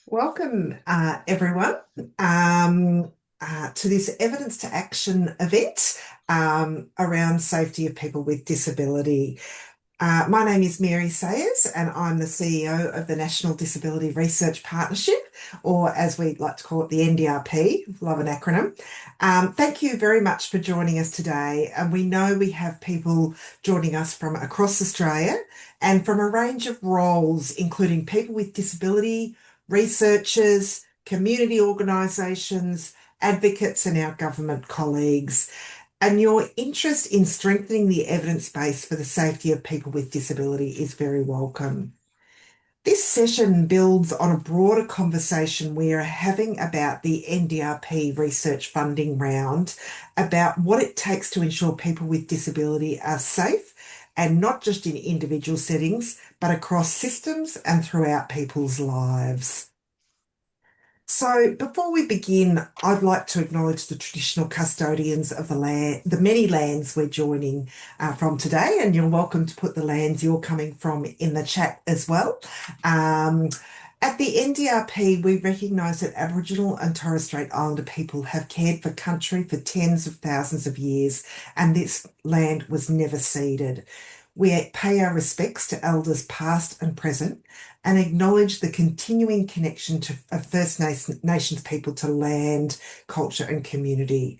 Welcome, everyone, to this Evidence to Action event around safety of people with disability. My name is Mary Sayers, and I'm the CEO of the National Disability Research Partnership, or as we like to call it, the NDRP. Love an acronym. Thank you very much for joining us today. And we know we have people joining us from across Australia and from a range of roles, including people with disability, researchers, community organisations, advocates, and our government colleagues. And your interest in strengthening the evidence base for the safety of people with disability is very welcome. This session builds on a broader conversation we are having about the NDRP research funding round, about what it takes to ensure people with disability are safe, and not just in individual settings, but across systems and throughout people's lives. So before we begin, I'd like to acknowledge the traditional custodians of the land, the many lands we're joining from today, and you're welcome to put the lands you're coming from in the chat as well. At the NDRP, we recognise that Aboriginal and Torres Strait Islander people have cared for country for tens of thousands of years, and this land was never ceded. We pay our respects to elders past and present and acknowledge the continuing connection of First Nations people to land, culture, and community.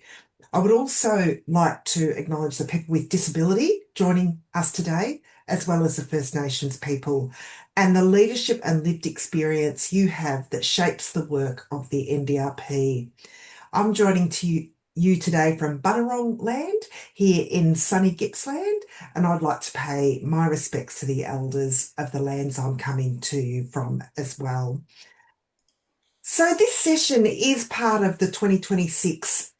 I would also like to acknowledge the people with disability joining us today, as well as the First Nations people, and the leadership and lived experience you have that shapes the work of the NDRP. I'm joining you today from Bunurong land here in sunny Gippsland, and I'd like to pay my respects to the elders of the lands I'm coming to you from as well. So this session is part of the 2026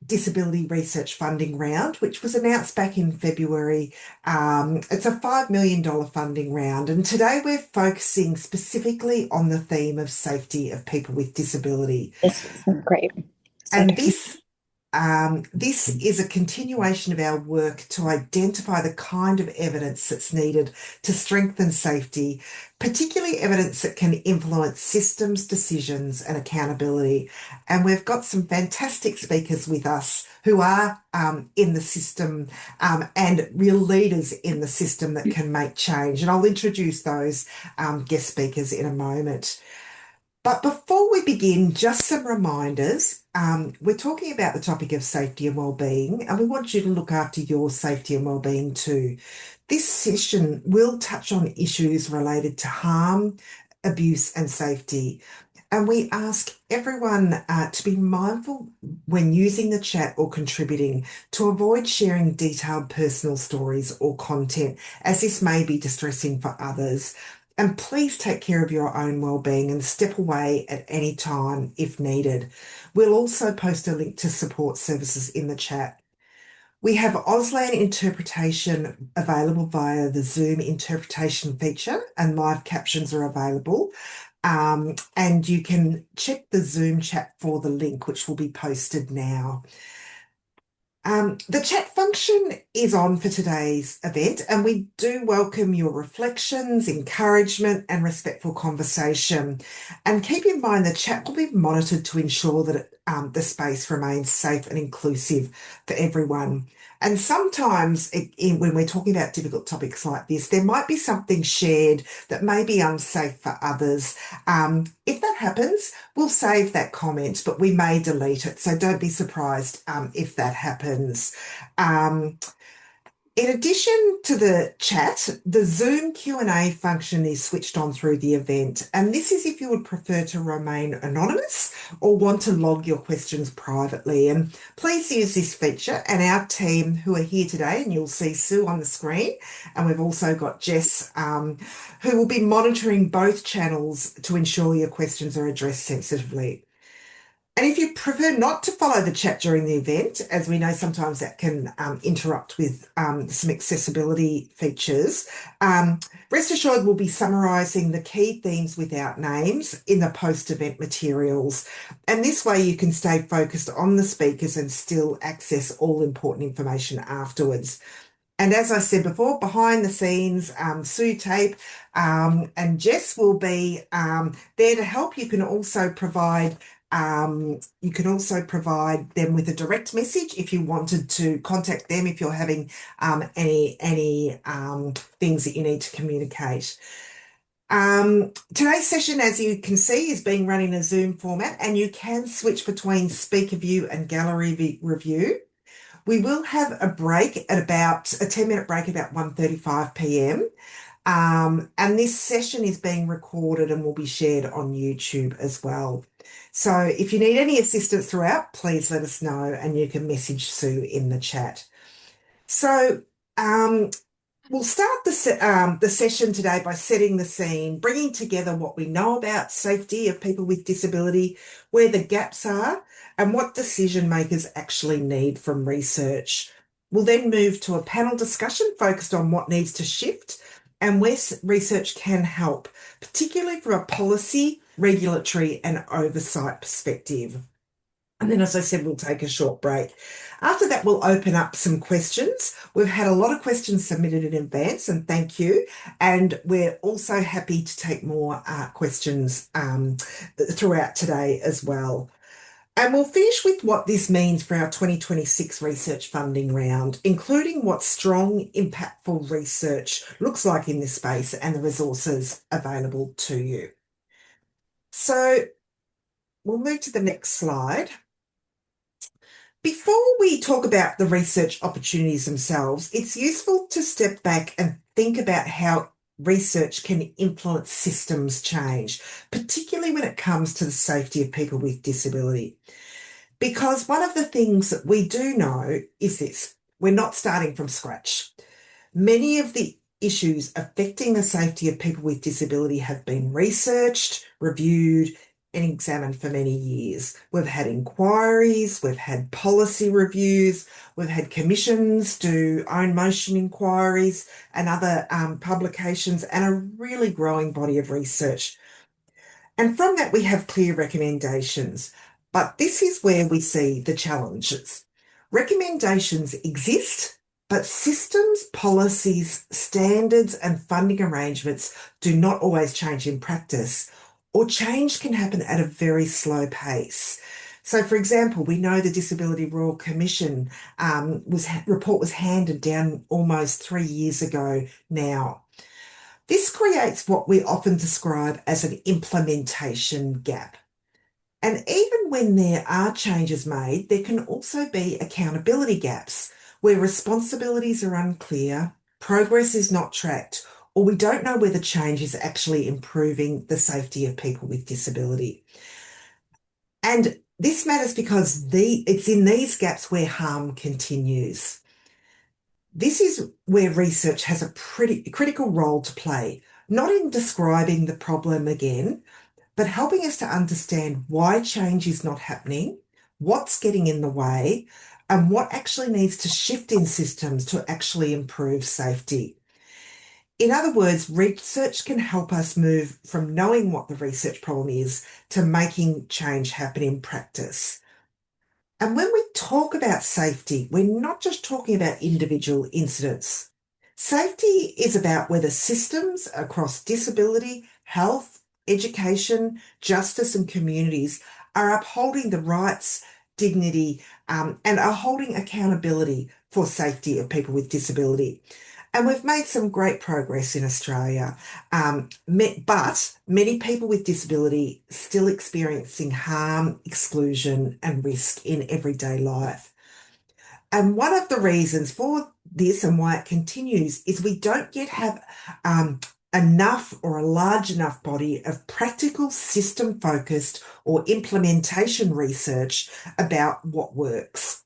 Disability Research Funding Round, which was announced back in February. It's a $5 million funding round, and today we're focusing specifically on the theme of safety of people with disability. This is great. And this is a continuation of our work to identify the kind of evidence that's needed to strengthen safety, particularly evidence that can influence systems, decisions, and accountability. And we've got some fantastic speakers with us who are in the system and real leaders in the system that can make change. And I'll introduce those guest speakers in a moment. But before we begin, just some reminders. We're talking about the topic of safety and wellbeing, and we want you to look after your safety and wellbeing too. This session will touch on issues related to harm, abuse, and safety. And we ask everyone to be mindful when using the chat or contributing to avoid sharing detailed personal stories or content, as this may be distressing for others. And please take care of your own wellbeing and step away at any time if needed. We'll also post a link to support services in the chat. We have Auslan interpretation available via the Zoom interpretation feature, and live captions are available. And you can check the Zoom chat for the link, which will be posted now. The chat function is on for today's event, and we do welcome your reflections, encouragement, and respectful conversation. And keep in mind the chat will be monitored to ensure that the space remains safe and inclusive for everyone. And sometimes when we're talking about difficult topics like this, there might be something shared that may be unsafe for others. If that happens, we'll save that comment, but we may delete it. So don't be surprised if that happens. In addition to the chat, the Zoom Q&A function is switched on through the event, and this is if you would prefer to remain anonymous or want to log your questions privately. And please use this feature, and our team who are here today, and you'll see Sue on the screen, and we've also got Jess, who will be monitoring both channels to ensure your questions are addressed sensitively. And if you prefer not to follow the chat during the event, as we know sometimes that can interrupt with some accessibility features, rest assured we'll be summarising the key themes without names in the post-event materials. And this way you can stay focused on the speakers and still access all important information afterwards. And as I said before, behind the scenes, Sue Tape and Jess will be there to help. You can also provide them with a direct message if you wanted to contact them if you're having any things that you need to communicate. Today's session, as you can see, is being run in a Zoom format, and you can switch between speaker view and gallery review. We will have a break at about a 10-minute break about 1:35 p.m. And this session is being recorded and will be shared on YouTube as well. So if you need any assistance throughout, please let us know and you can message Sue in the chat. So um, we'll start the session today by setting the scene, bringing together what we know about safety of people with disability, where the gaps are, and what decision makers actually need from research. We'll then move to a panel discussion focused on what needs to shift and where research can help, particularly from a policy, regulatory, and oversight perspective. And then, as I said, we'll take a short break. After that, we'll open up some questions. We've had a lot of questions submitted in advance, and thank you. And we're also happy to take more questions throughout today as well. And we'll finish with what this means for our 2026 research funding round, including what strong, impactful research looks like in this space and the resources available to you. So we'll move to the next slide. Before we talk about the research opportunities themselves, it's useful to step back and think about how research can influence systems change, particularly when it comes to the safety of people with disability. Because one of the things that we do know is this: we're not starting from scratch. Many of the issues affecting the safety of people with disability have been researched, reviewed, and examined for many years. We've had inquiries, we've had policy reviews, we've had commissions do own motion inquiries and other publications, and a really growing body of research. And from that, we have clear recommendations. But this is where we see the challenges. Recommendations exist, but systems, policies, standards, and funding arrangements do not always change in practice, or change can happen at a very slow pace. So, for example, we know the Disability Royal Commission report was handed down almost 3 years ago now. This creates what we often describe as an implementation gap. And even when there are changes made, there can also be accountability gaps where responsibilities are unclear, progress is not tracked, or we don't know whether change is actually improving the safety of people with disability. And this matters because it's in these gaps where harm continues. This is where research has a pretty critical role to play, not in describing the problem again, but helping us to understand why change is not happening, what's getting in the way, and what actually needs to shift in systems to actually improve safety. In other words, research can help us move from knowing what the research problem is to making change happen in practice. And when we talk about safety, we're not just talking about individual incidents. Safety is about whether systems across disability, health, education, justice, and communities are upholding the rights, dignity, and are holding accountability for safety of people with disability. And we've made some great progress in Australia, but many people with disability still experiencing harm, exclusion, and risk in everyday life. And one of the reasons for this and why it continues is we don't yet have enough or a large enough body of practical system focused or implementation research about what works.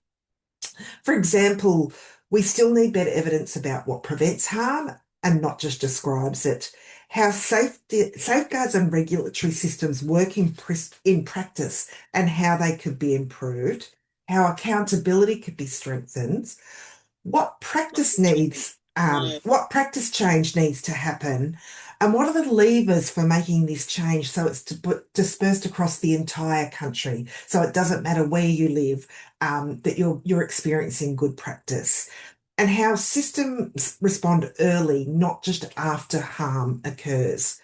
For example, we still need better evidence about what prevents harm and not just describes it, how safeguards and regulatory systems work in practice and how they could be improved, how accountability could be strengthened, what practice change needs to happen, and what are the levers for making this change so it's dispersed across the entire country, so it doesn't matter where you live, that you're experiencing good practice. and how systems respond early, not just after harm occurs.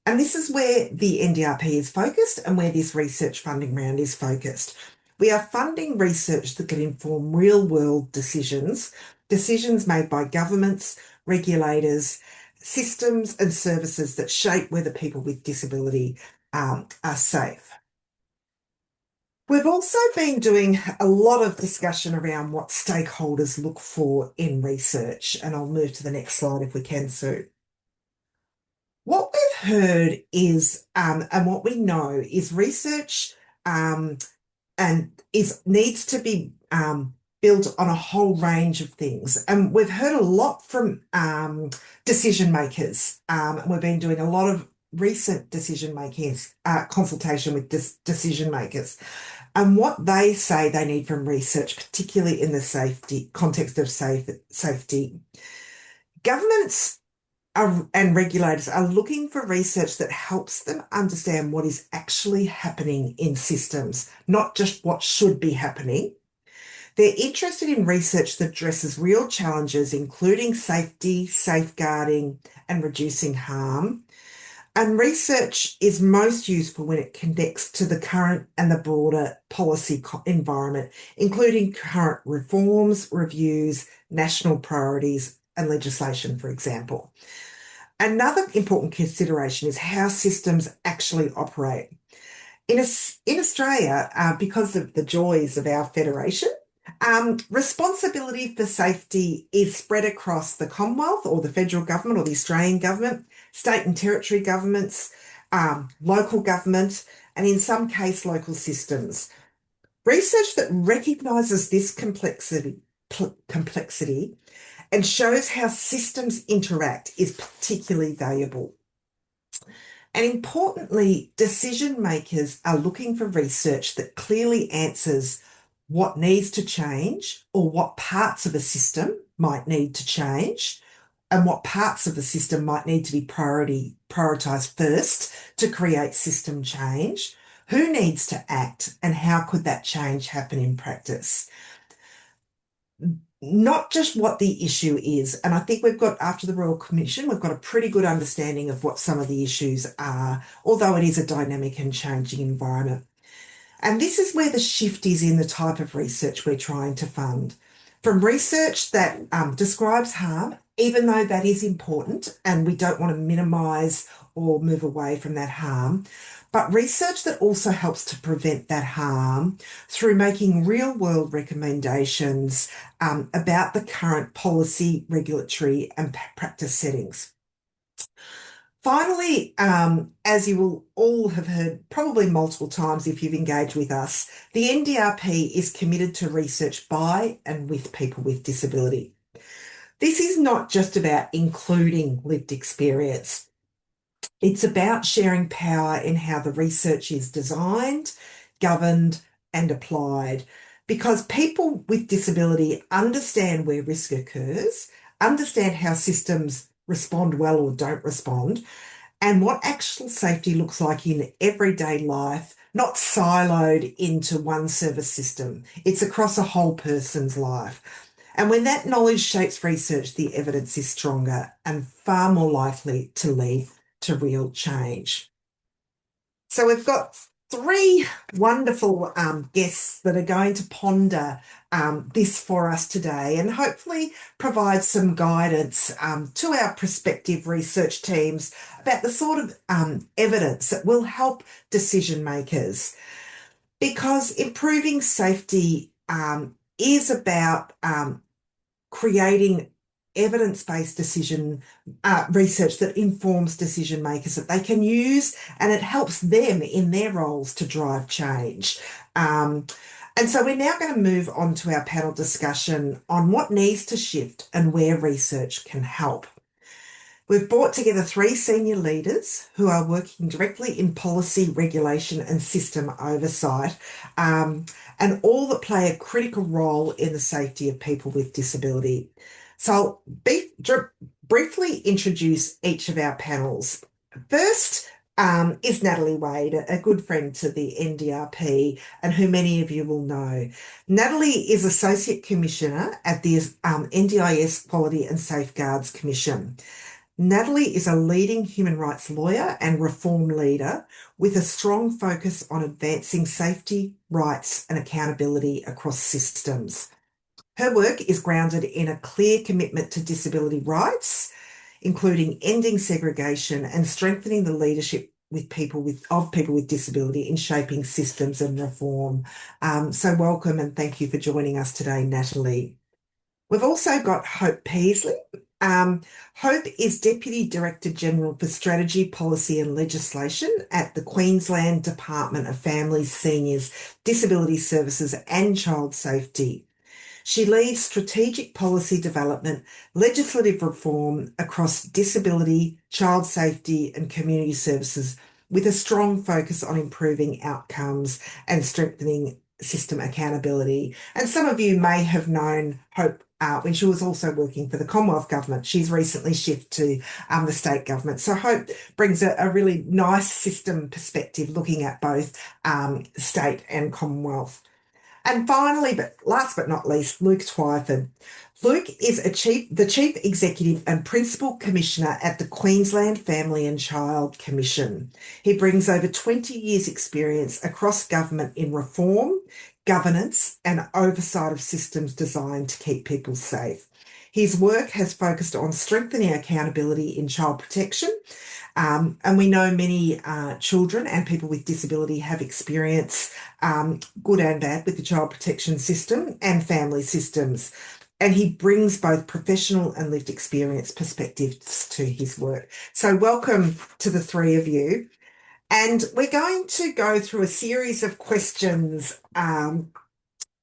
And this is where the NDRP is focused and where this research funding round is focused. We are funding research that can inform real world decisions, decisions made by governments, regulators, systems and services that shape whether people with disability are safe. We've also been doing a lot of discussion around what stakeholders look for in research, and I'll move to the next slide if we can, Sue. What we've heard is, and what we know is research um, and is needs to be built on a whole range of things. And we've heard a lot from decision makers. We've been doing a lot of recent decision making consultation with decision makers, and what they say they need from research, particularly in the safety context of safety. Governments and regulators are looking for research that helps them understand what is actually happening in systems, not just what should be happening. They're interested in research that addresses real challenges, including safety, safeguarding, and reducing harm. And research is most useful when it connects to the current and the broader policy environment, including current reforms, reviews, national priorities, and legislation, for example. Another important consideration is how systems actually operate. In Australia, because of the joys of our federation, responsibility for safety is spread across the Commonwealth or the federal government or the Australian government, state and territory governments, local government, and in some case, local systems. Research that recognises this complexity and shows how systems interact is particularly valuable. And importantly, decision makers are looking for research that clearly answers what needs to change or what parts of a system might need to change and what parts of the system might need to be prioritised first to create system change. Who needs to act and how could that change happen in practice? Not just what the issue is. And I think we've got, after the Royal Commission, we've got a pretty good understanding of what some of the issues are, although it is a dynamic and changing environment. And this is where the shift is in the type of research we're trying to fund. From research that describes harm, even though that is important and we don't want to minimise or move away from that harm, but research that also helps to prevent that harm through making real world recommendations about the current policy, regulatory and practice settings. Finally, as you will all have heard probably multiple times if you've engaged with us, the NDRP is committed to research by and with people with disability. This is not just about including lived experience. It's about sharing power in how the research is designed, governed, and applied, because people with disability understand where risk occurs, understand how systems respond well or don't respond, and what actual safety looks like in everyday life, not siloed into one service system. It's across a whole person's life. And when that knowledge shapes research, the evidence is stronger and far more likely to lead to real change. So we've got three wonderful guests that are going to ponder this for us today and hopefully provide some guidance to our prospective research teams about the sort of evidence that will help decision makers. Because improving safety is about creating evidence-based decision research that informs decision makers that they can use, and it helps them in their roles to drive change. And so we're now going to move on to our panel discussion on what needs to shift and where research can help. We've brought together three senior leaders who are working directly in policy, regulation and system oversight, and all that play a critical role in the safety of people with disability. So I'll briefly introduce each of our panels. First, is Natalie Wade, a good friend to the NDRP and who many of you will know. Natalie is Associate Commissioner at the NDIS Quality and Safeguards Commission. Natalie is a leading human rights lawyer and reform leader with a strong focus on advancing safety, rights, and accountability across systems. Her work is grounded in a clear commitment to disability rights, including ending segregation and strengthening the leadership of people with disability in shaping systems and reform. So welcome and thank you for joining us today, Natalie. We've also got Hope Peasley. Hope is Deputy Director General for Strategy, Policy and Legislation at the Queensland Department of Families, Seniors, Disability Services and Child Safety. She leads strategic policy development, legislative reform across disability, child safety and community services with a strong focus on improving outcomes and strengthening system accountability. And some of you may have known Hope when she was also working for the Commonwealth Government. She's recently shifted to the state government. So Hope brings a really nice system perspective looking at both state and Commonwealth. And finally, but last but not least, Luke Twyford. Luke is the Chief Executive and Principal Commissioner at the Queensland Family and Child Commission. He brings over 20 years' experience across government in reform, governance, and oversight of systems designed to keep people safe. His work has focused on strengthening accountability in child protection, and we know many children and people with disability have experience, good and bad, with the child protection system and family systems. And he brings both professional and lived experience perspectives to his work. So welcome to the three of you. And we're going to go through a series of questions and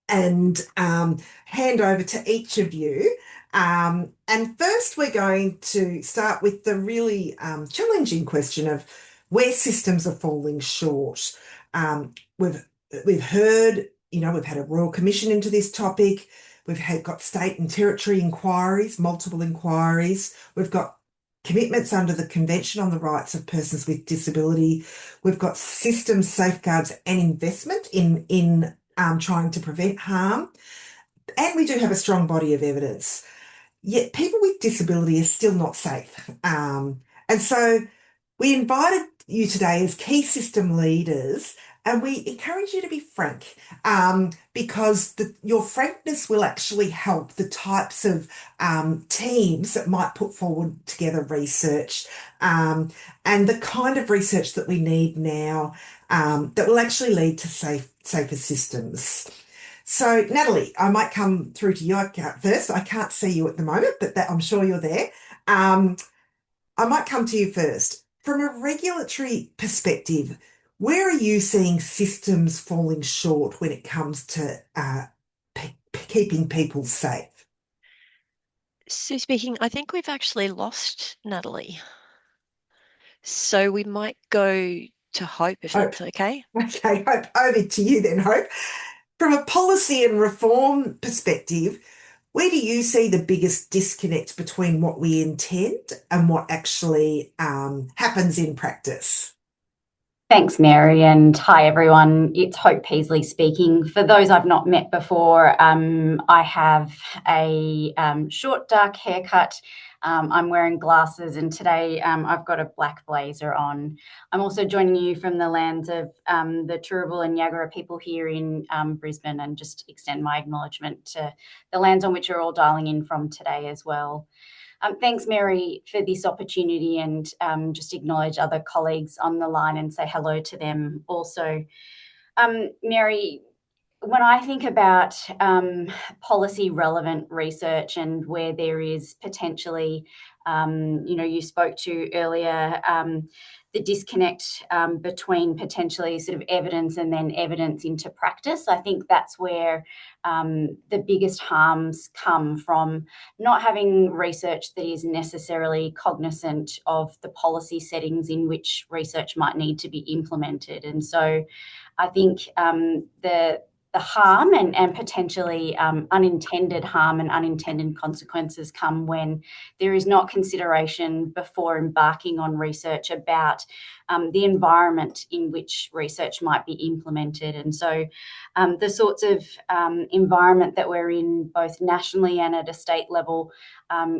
hand over to each of you. And first, we're going to start with the really challenging question of where systems are falling short. We've heard, we've had a Royal Commission into this topic. Got state and territory inquiries, multiple inquiries. We've got commitments under the Convention on the Rights of Persons with Disability. We've got systems, safeguards, and investment in trying to prevent harm. And we do have a strong body of evidence. Yet people with disability are still not safe. And so we invited you today as key system leaders, and we encourage you to be frank, because your frankness will actually help the types of teams that might put forward together research, and the kind of research that we need now that will actually lead to safer systems. So, Natalie, I might come through to you first. I can't see you at the moment, but I'm sure you're there. I might come to you first. From a regulatory perspective, where are you seeing systems falling short when it comes to keeping people safe? Sue speaking. I think we've actually lost Natalie. So we might go to Hope if Hope. that's okay. Okay, Hope, over to you then, Hope. From a policy and reform perspective, where do you see the biggest disconnect between what we intend and what actually happens in practice? Thanks, Mary, and hi, everyone. It's Hope Peasley speaking. For those I've not met before, I have a short, dark haircut. I'm wearing glasses, and today I've got a black blazer on. I'm also joining you from the lands of the Turrbal and Yagara people here in Brisbane, and just extend my acknowledgement to the lands on which you're all dialing in from today as well. Thanks, Mary, for this opportunity, and just acknowledge other colleagues on the line and say hello to them also. Mary, when I think about policy relevant research and where there is potentially, you spoke to earlier, the disconnect between potentially sort of evidence and then evidence into practice. I think that's where the biggest harms come from, not having research that is necessarily cognizant of the policy settings in which research might need to be implemented. And so I think harm and potentially unintended harm and unintended consequences come when there is not consideration before embarking on research about the environment in which research might be implemented. And so the sorts of environment that we're in, both nationally and at a state level,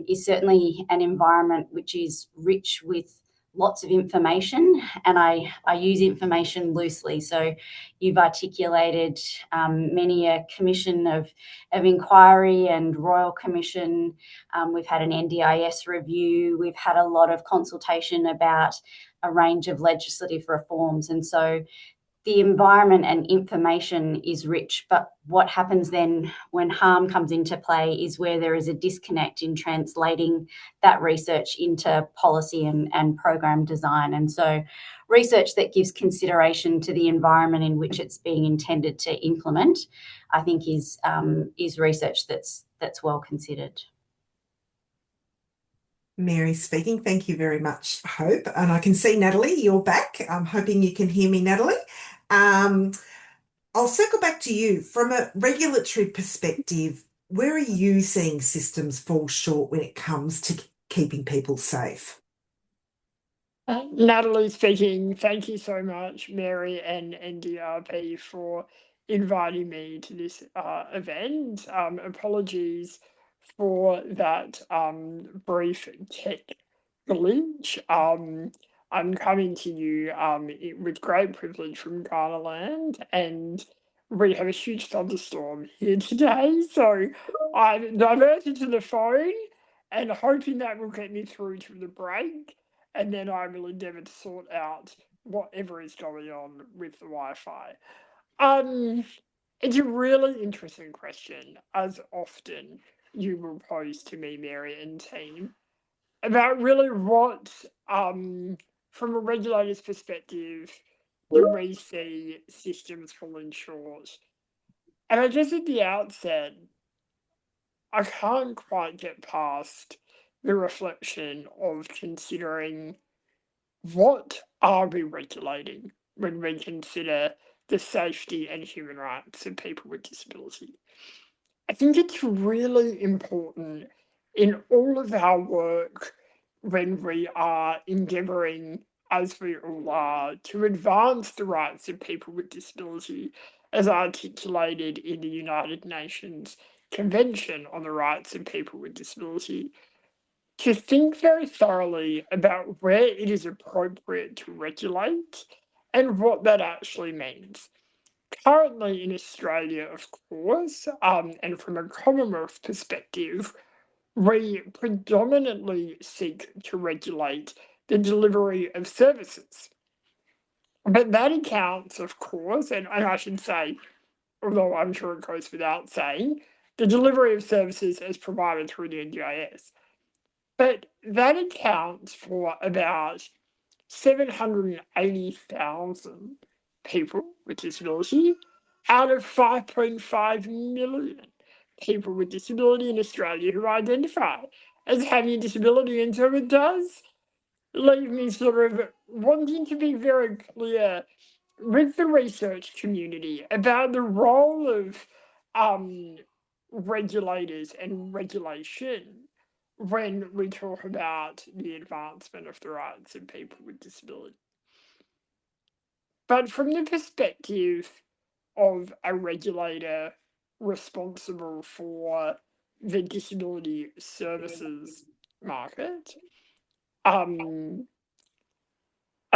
is certainly an environment which is rich with lots of information, and I use information loosely. So you've articulated many a commission of inquiry and royal commission. We've had an NDIS review. We've had a lot of consultation about a range of legislative reforms. And so the environment and information is rich, but what happens then when harm comes into play is where there is a disconnect in translating that research into policy and program design. And so research that gives consideration to the environment in which it's being intended to implement, I think is research that's well considered. Mary speaking. Thank you very much, Hope. And I can see Natalie, you're back. I'm hoping you can hear me, Natalie. I'll circle back to you. From a regulatory perspective, where are you seeing systems fall short when it comes to keeping people safe? Natalie speaking. Thank you so much, Mary and NDRP, for inviting me to this event. Apologies for that brief tech glitch. I'm coming to you with great privilege from Ghana land, and we have a huge thunderstorm here today. So I'm diverted to the phone and hoping that will get me through to the break. And then I will endeavour to sort out whatever is going on with the Wi-Fi. It's a really interesting question, as often you will pose to me, Mary and team, about really what, from a regulator's perspective, do we see systems falling short? And I guess at the outset, I can't quite get past the reflection of considering what are we regulating when we consider the safety and human rights of people with disability. I think it's really important in all of our work when we are endeavouring, as we all are, to advance the rights of people with disability as articulated in the United Nations Convention on the Rights of People with Disability, to think very thoroughly about where it is appropriate to regulate and what that actually means. Currently in Australia, of course, and from a Commonwealth perspective, we predominantly seek to regulate the delivery of services. But that accounts, of course, and I should say, although I'm sure it goes without saying, the delivery of services as provided through the NDIS. But that accounts for about 780,000 people with disability out of 5.5 million people with disability in Australia who identify as having a disability. And so it does leave me sort of wanting to be very clear with the research community about the role of regulators and regulation when we talk about the advancement of the rights of people with disability. But from the perspective of a regulator responsible for the disability services market, a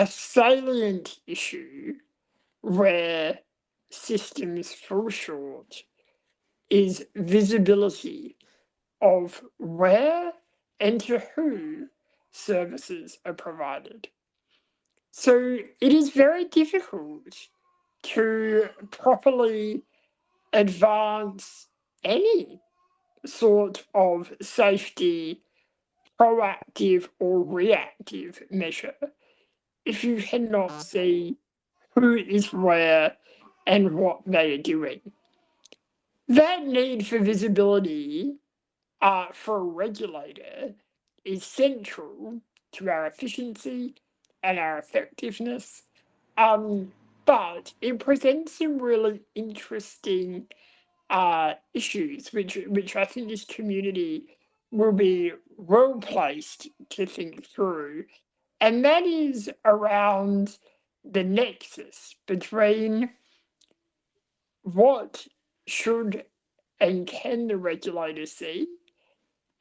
salient issue where systems fall short is visibility of where and to who services are provided. So it is very difficult to properly advance any sort of safety, proactive or reactive measure if you cannot see who is where and what they are doing. That need for visibility for a regulator is central to our efficiency and our effectiveness. But but it presents some really interesting issues, which I think this community will be well placed to think through, and that is around the nexus between what should and can the regulator see,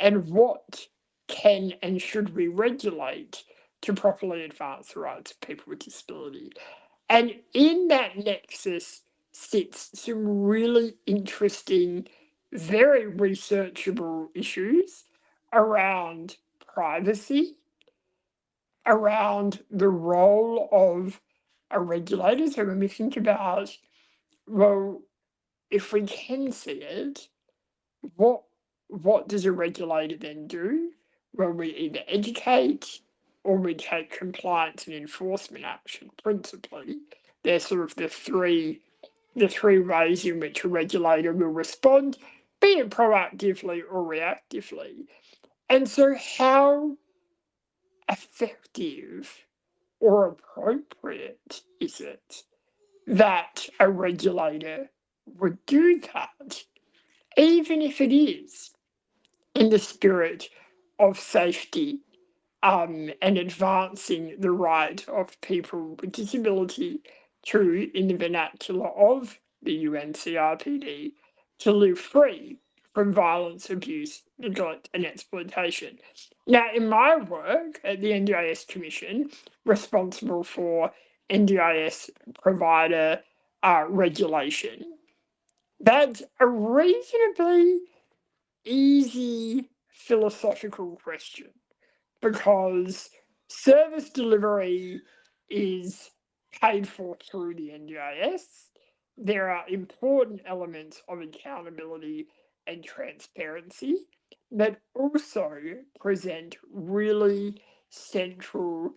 and what can and should we regulate to properly advance the rights of people with disability. And in that nexus sits some really interesting, very researchable issues around privacy, around the role of a regulator. So when we think about, well, if we can see it, what does a regulator then do? Well, we either educate or we take compliance and enforcement action. Principally, they're sort of the three ways in which a regulator will respond, be it proactively or reactively. And so, how effective or appropriate is it that a regulator would do that, even if it is in the spirit of safety and advancing the right of people with disability to, in the vernacular of the UNCRPD, to live free from violence, abuse, neglect, and exploitation. Now, in my work at the NDIS Commission, responsible for NDIS provider regulation, that's a reasonably easy philosophical question, because service delivery is paid for through the NDIS. There are important elements of accountability and transparency that also present really central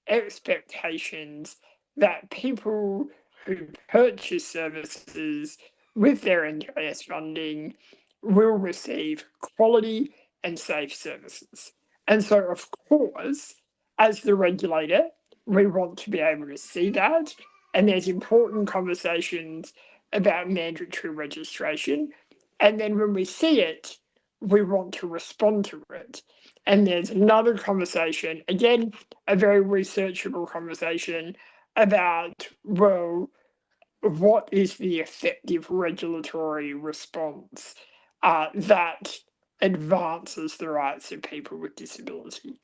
expectations that people who purchase services with their NDIS funding will receive quality and safe services. And so, of course, as the regulator, we want to be able to see that. And there's important conversations about mandatory registration. And then when we see it, we want to respond to it. And there's another conversation, again, a very researchable conversation about, well, what is the effective regulatory response that advances the rights of people with disability?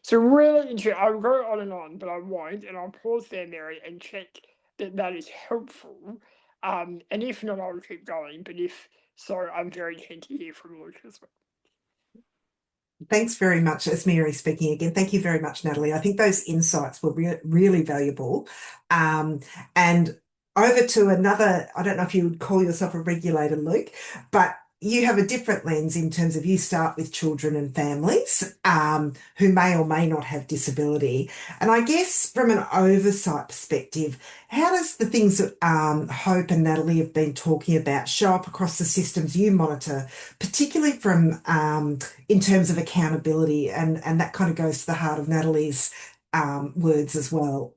So really interesting. I'll go on and on, but I won't, and I'll pause there, Mary, and check that that is helpful. And if not, I'll keep going. But if so, I'm very keen to hear from Luke as well. Thanks very much. It's Mary speaking again. Thank you very much, Natalie. I think those insights were really valuable. And over to another, I don't know if you would call yourself a regulator, Luke, but you have a different lens in terms of you start with children and families who may or may not have disability. And I guess from an oversight perspective, how does the things that Hope and Natalie have been talking about show up across the systems you monitor, particularly from in terms of accountability? And that kind of goes to the heart of Natalie's words as well.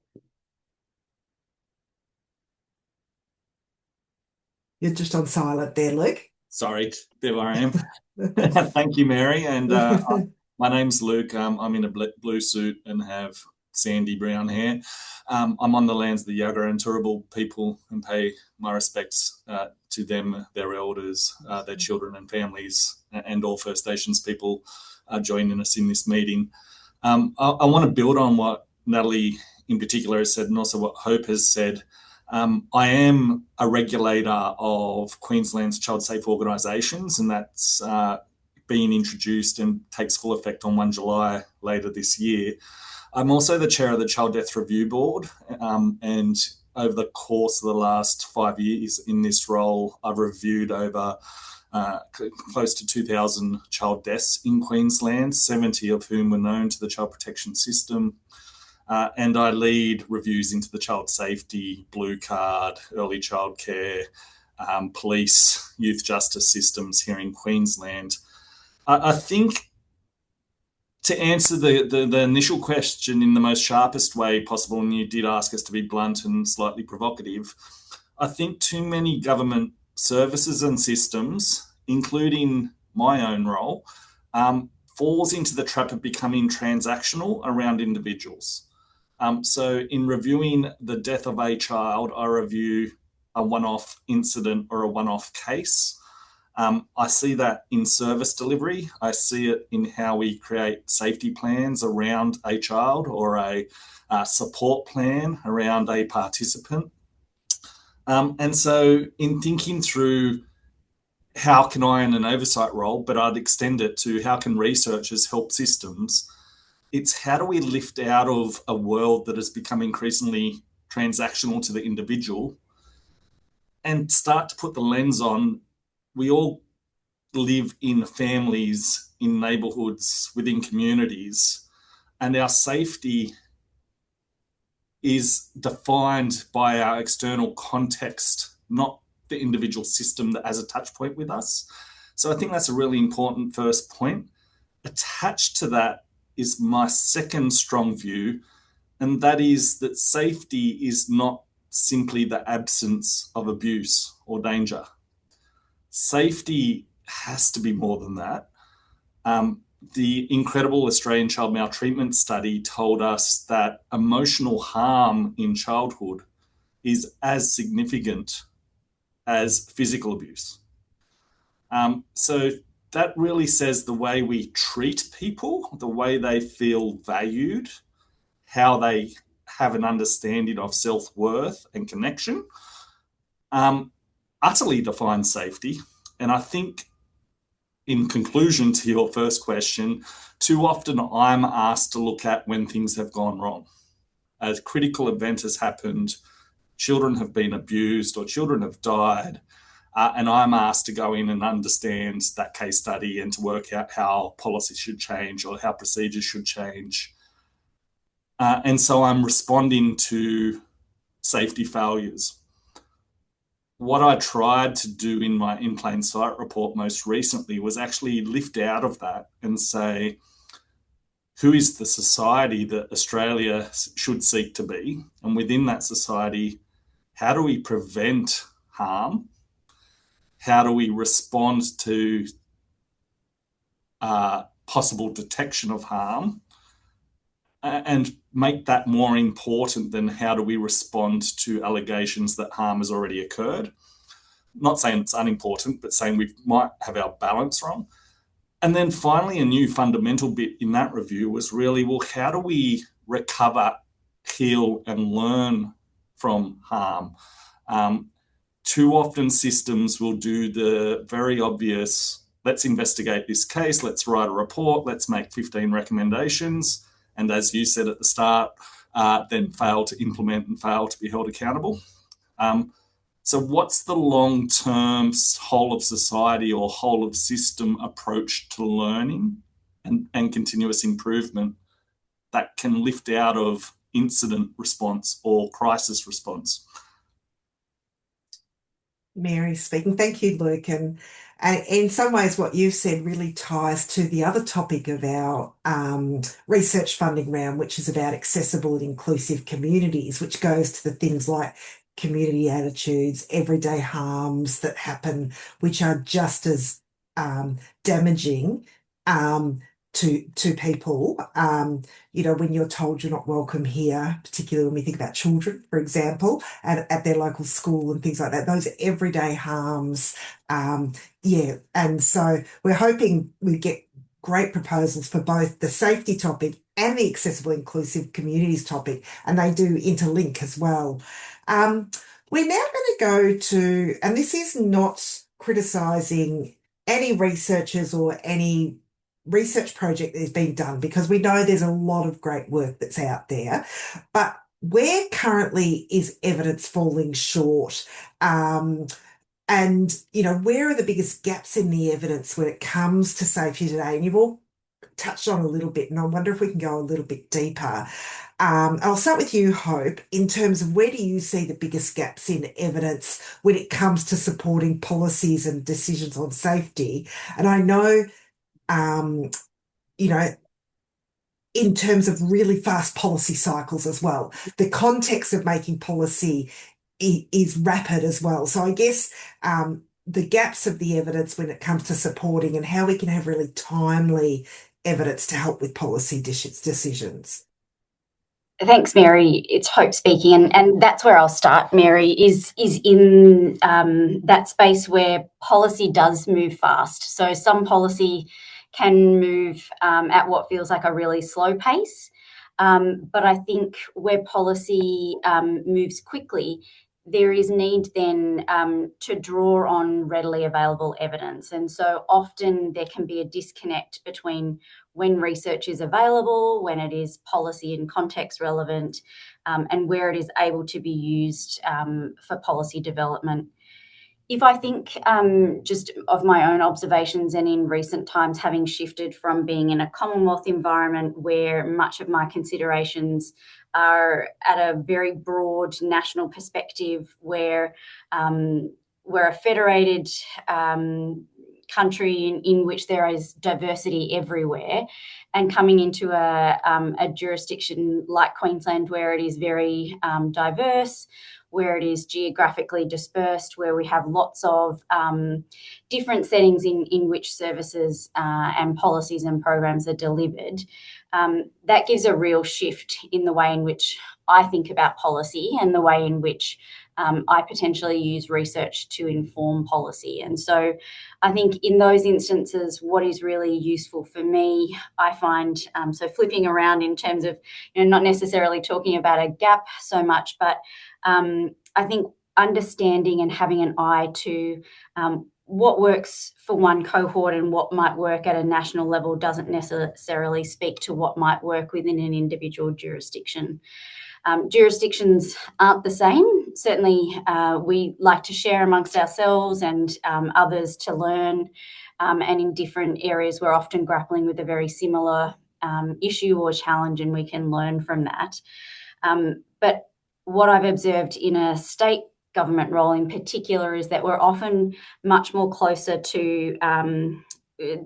You're just on silent there, Luke. Sorry, there I am. Thank you, Mary. And my name's Luke. I'm in a blue suit and have sandy brown hair. I'm on the lands of the Yagara and Turrbal people and pay my respects to them, their elders, their children and families, and all First Nations people joining us in this meeting. I want to build on what Natalie in particular has said, and also what Hope has said. I am a regulator of Queensland's child safe organisations, and that's being introduced and takes full effect on 1 July later this year. I'm also the chair of the Child Death Review Board, and over the course of the last 5 years in this role, I've reviewed over close to 2,000 child deaths in Queensland, 70 of whom were known to the child protection system. And I lead reviews into the child safety, blue card, early childcare, police, youth justice systems here in Queensland. I think to answer the initial question in the most sharpest way possible, and you did ask us to be blunt and slightly provocative, I think too many government services and systems, including my own role, falls into the trap of becoming transactional around individuals. So in reviewing the death of a child, I review a one-off incident or a one-off case. I see that in service delivery. I see it in how we create safety plans around a child or a support plan around a participant. And so in thinking through how can I in an oversight role, but I'd extend it to how can researchers help systems, it's how do we lift out of a world that has become increasingly transactional to the individual and start to put the lens on, we all live in families, in neighbourhoods, within communities, and our safety is defined by our external context, not the individual system that has a touch point with us. So I think that's a really important first point. Attached to that is my second strong view, and that is that safety is not simply the absence of abuse or danger. Safety has to be more than that. The incredible Australian child maltreatment study told us that emotional harm in childhood is as significant as physical abuse. So that really says the way we treat people, the way they feel valued, how they have an understanding of self-worth and connection, utterly defines safety. And I think in conclusion to your first question, too often I'm asked to look at when things have gone wrong. A critical event has happened, children have been abused or children have died, and I'm asked to go in and understand that case study and to work out how policy should change or how procedures should change. And so I'm responding to safety failures. What I tried to do in my In Plain Sight report most recently was actually lift out of that and say, who is the society that Australia should seek to be? And within that society, how do we prevent harm? How do we respond to possible detection of harm? And make that more important than how do we respond to allegations that harm has already occurred. Not saying it's unimportant, but saying we might have our balance wrong. And then finally, a new fundamental bit in that review was really, well, how do we recover, heal, and learn from harm? Too often systems will do the very obvious, let's investigate this case, let's write a report, let's make 15 recommendations, and as you said at the start, then fail to implement and fail to be held accountable. So what's the long-term whole of society or whole of system approach to learning and continuous improvement that can lift out of incident response or crisis response? Mary speaking. Thank you, Luke. And in some ways, what you've said really ties to the other topic of our research funding round, which is about accessible and inclusive communities, which goes to the things like community attitudes, everyday harms that happen, which are just as damaging to people. When you're told you're not welcome here, particularly when we think about children, for example, at their local school and things like that, those everyday harms. And so we're hoping we get great proposals for both the safety topic and the accessible inclusive communities topic, and they do interlink as well. We're now going to go to, and this is not criticising any researchers or any research project that is being done, because we know there's a lot of great work that's out there, but where currently is evidence falling short? And, where are the biggest gaps in the evidence when it comes to safety today? And you've all touched on a little bit, and I wonder if we can go a little bit deeper. I'll start with you, Hope, in terms of where do you see the biggest gaps in evidence when it comes to supporting policies and decisions on safety? And I know, in terms of really fast policy cycles as well. The context of making policy is rapid as well. So I guess the gaps of the evidence when it comes to supporting and how we can have really timely evidence to help with policy decisions. Thanks, Mary. It's Hope speaking, and that's where I'll start, Mary, is in that space where policy does move fast. So some policy can move at what feels like a really slow pace, but I think where policy moves quickly, there is need then to draw on readily available evidence. And so often there can be a disconnect between when research is available, when it is policy and context relevant, and where it is able to be used for policy development. If I think just of my own observations and in recent times, having shifted from being in a Commonwealth environment where much of my considerations are at a very broad national perspective, where we're a federated country in which there is diversity everywhere, and coming into a jurisdiction like Queensland where it is very diverse, where it is geographically dispersed, where we have lots of different settings in which services and policies and programs are delivered, that gives a real shift in the way in which I think about policy and the way in which I potentially use research to inform policy. And so I think in those instances, what is really useful for me, I find, so flipping around in terms of, not necessarily talking about a gap so much, but I think understanding and having an eye to what works for one cohort and what might work at a national level doesn't necessarily speak to what might work within an individual jurisdiction. Jurisdictions aren't the same. Certainly, we like to share amongst ourselves and others to learn, and in different areas we're often grappling with a very similar issue or challenge, and we can learn from that. But what I've observed in a state government role in particular is that we're often much more closer to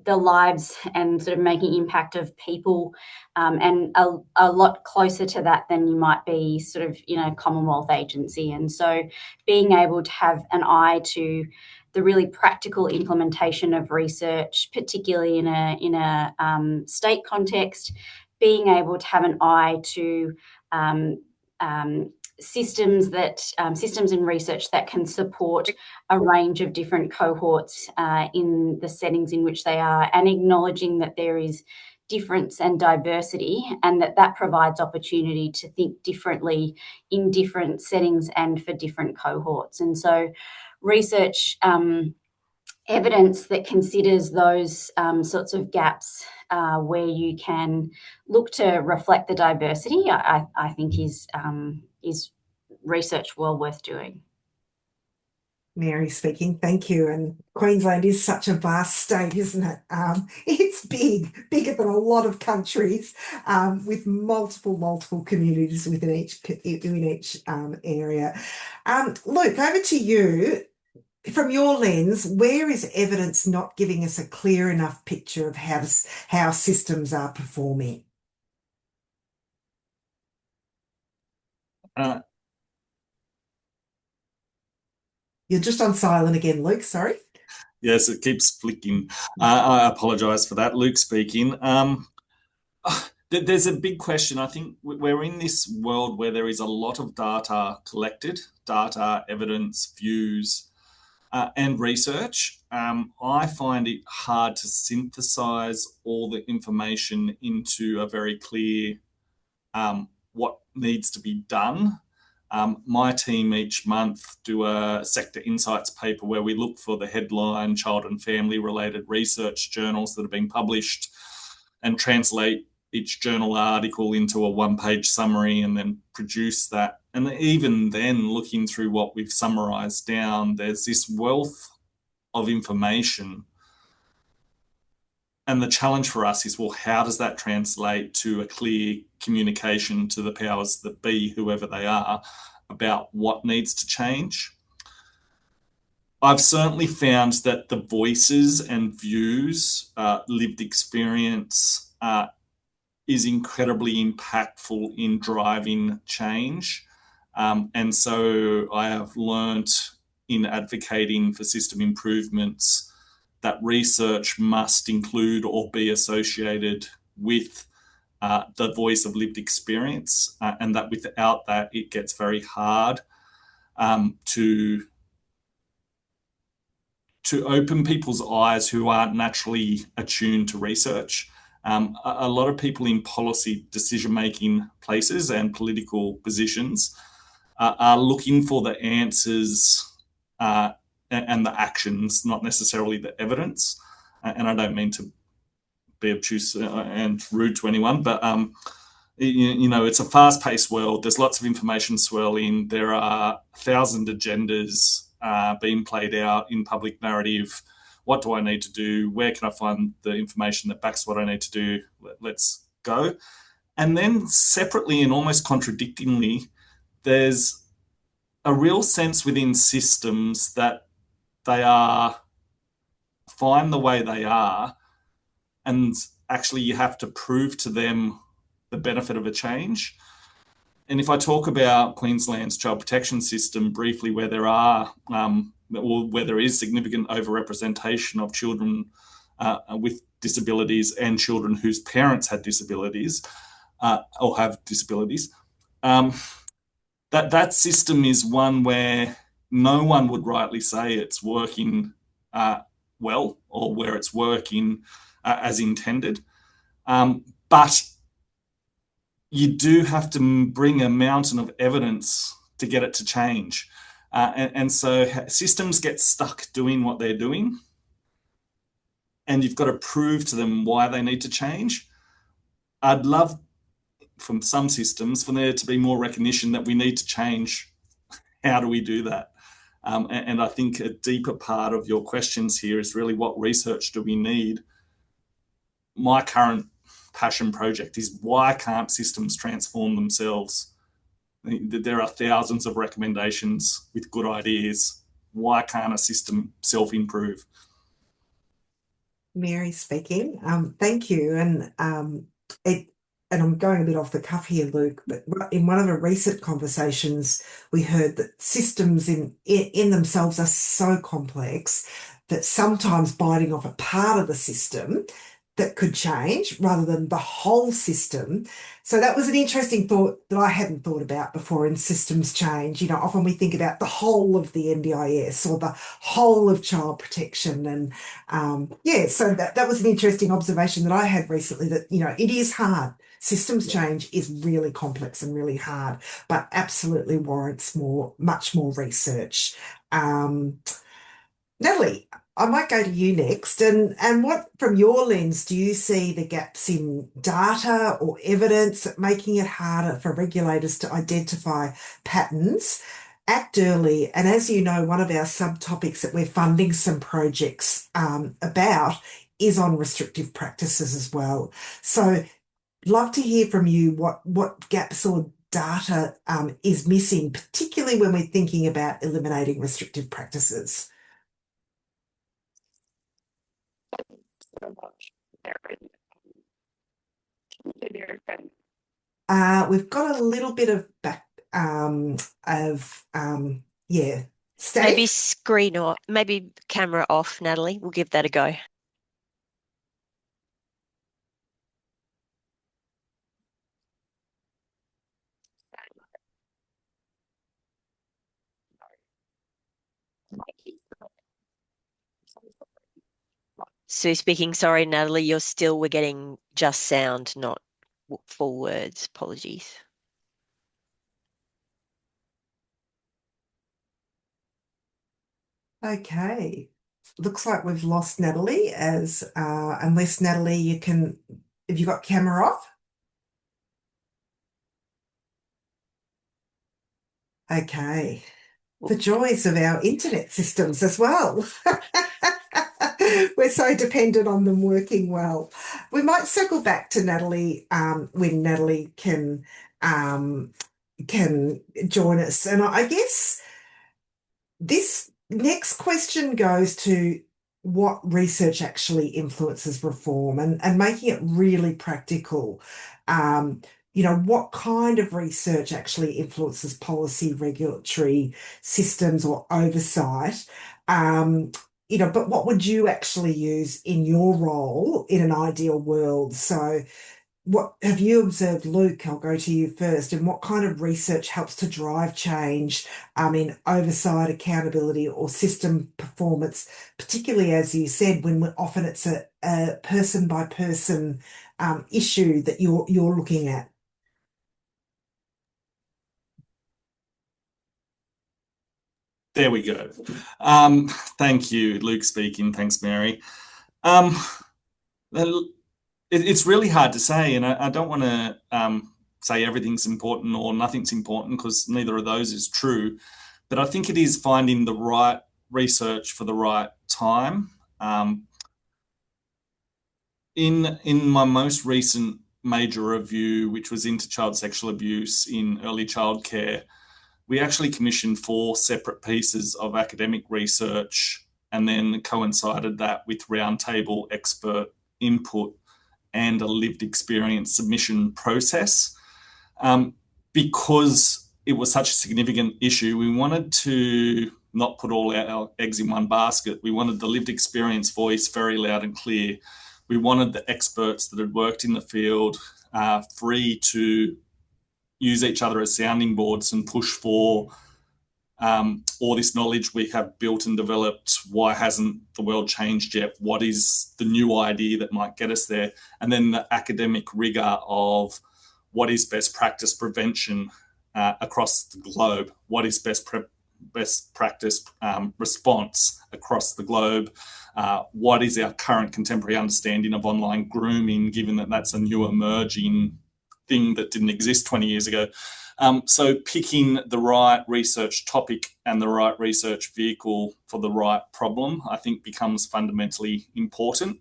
the lives and sort of making impact of people, and a lot closer to that than you might be sort of in a Commonwealth agency. And so being able to have an eye to the really practical implementation of research, particularly in a state context, being able to have an eye to systems and research that can support a range of different cohorts in the settings in which they are, and acknowledging that there is difference and diversity, and that provides opportunity to think differently in different settings and for different cohorts. And so research evidence that considers those sorts of gaps where you can look to reflect the diversity, I think is research well worth doing. Mary speaking. Thank you. And Queensland is such a vast state, isn't it? It's bigger than a lot of countries, with multiple communities within each area. Luke, over to you. From your lens, where is evidence not giving us a clear enough picture of how systems are performing? You're just on silent again, Luke, sorry. Yes, it keeps flicking. I apologise for that. Luke speaking. There's a big question. I think we're in this world where there is a lot of data collected, data, evidence, views, and research. I find it hard to synthesise all the information into a very clear what needs to be done. My team each month do a sector insights paper where we look for the headline child and family related research journals that have been published and translate each journal article into a one-page summary and then produce that. And even then, looking through what we've summarised down, there's this wealth of information. And the challenge for us is, well, how does that translate to a clear communication to the powers that be, whoever they are, about what needs to change? I've certainly found that the voices and views, lived experience, is incredibly impactful in driving change. And so I have learnt in advocating for system improvements that research must include or be associated with the voice of lived experience, and that without that, it gets very hard to open people's eyes who aren't naturally attuned to research. A lot of people in policy decision-making places and political positions are looking for the answers and the actions, not necessarily the evidence. And I don't mean to be obtuse and rude to anyone, but it's a fast-paced world. There's lots of information swirling. There are 1,000 agendas being played out in public narrative. What do I need to do? Where can I find the information that backs what I need to do? Let's go. And then separately and almost contradictingly, there's a real sense within systems that they are fine the way they are, and actually you have to prove to them the benefit of a change. And if I talk about Queensland's child protection system briefly, where there are or where there is significant overrepresentation of children with disabilities and children whose parents had disabilities or have disabilities, that system is one where no one would rightly say it's working well, or where it's working as intended. But you do have to bring a mountain of evidence to get it to change. And so systems get stuck doing what they're doing, and you've got to prove to them why they need to change. I'd love, from some systems, for there to be more recognition that we need to change. How do we do that? And I think a deeper part of your questions here is really, what research do we need? My current passion project is, why can't systems transform themselves? There are thousands of recommendations with good ideas. Why can't a system self-improve? Mary speaking. Thank you. And I'm going a bit off the cuff here, Luke, but in one of the recent conversations, we heard that systems in themselves are so complex that sometimes biting off a part of the system that could change rather than the whole system. So that was an interesting thought that I hadn't thought about before in systems change. Often we think about the whole of the NDIS or the whole of child protection. And so that was an interesting observation that I had recently, that, it is hard. Systems change is really complex and really hard, but absolutely warrants much more research. Natalie, I might go to you next. And what, from your lens, do you see the gaps in data or evidence making it harder for regulators to identify patterns, act early? And as you know, one of our subtopics that we're funding some projects about is on restrictive practices as well. So love to hear from you what gaps or data is missing, particularly when we're thinking about eliminating restrictive practices. So much, Mary. We've got a little bit of Steph? Maybe screen or maybe camera off, Natalie. We'll give that a go. Sue speaking. Sorry, Natalie, we're getting just sound, not full words. Apologies. Okay. Looks like we've lost Natalie, unless, Natalie, have you got camera off? Okay. The joys of our internet systems as well. We're so dependent on them working well. We might circle back to Natalie when Natalie can join us. And I guess this next question goes to what research actually influences reform and making it really practical. What kind of research actually influences policy, regulatory systems or oversight? But what would you actually use in your role in an ideal world? So what have you observed, Luke? I'll go to you first. And what kind of research helps to drive change in oversight, accountability, or system performance, particularly as you said, when often it's a person by person issue that you're looking at? There we go. Thank you, Luke speaking. Thanks, Mary. It's really hard to say, and I don't want to say everything's important or nothing's important, because neither of those is true. But I think it is finding the right research for the right time. In my most recent major review, which was into child sexual abuse in early childcare, we actually commissioned 4 separate pieces of academic research and then coincided that with roundtable expert input and a lived experience submission process. Because it was such a significant issue, we wanted to not put all our eggs in one basket. We wanted the lived experience voice very loud and clear. We wanted the experts that had worked in the field free to use each other as sounding boards and push for all this knowledge we have built and developed. Why hasn't the world changed yet? What is the new idea that might get us there? And then the academic rigor of what is best practice prevention across the globe? What is best practice response across the globe? What is our current contemporary understanding of online grooming, given that that's a new emerging thing that didn't exist 20 years ago? So picking the right research topic and the right research vehicle for the right problem, I think, becomes fundamentally important.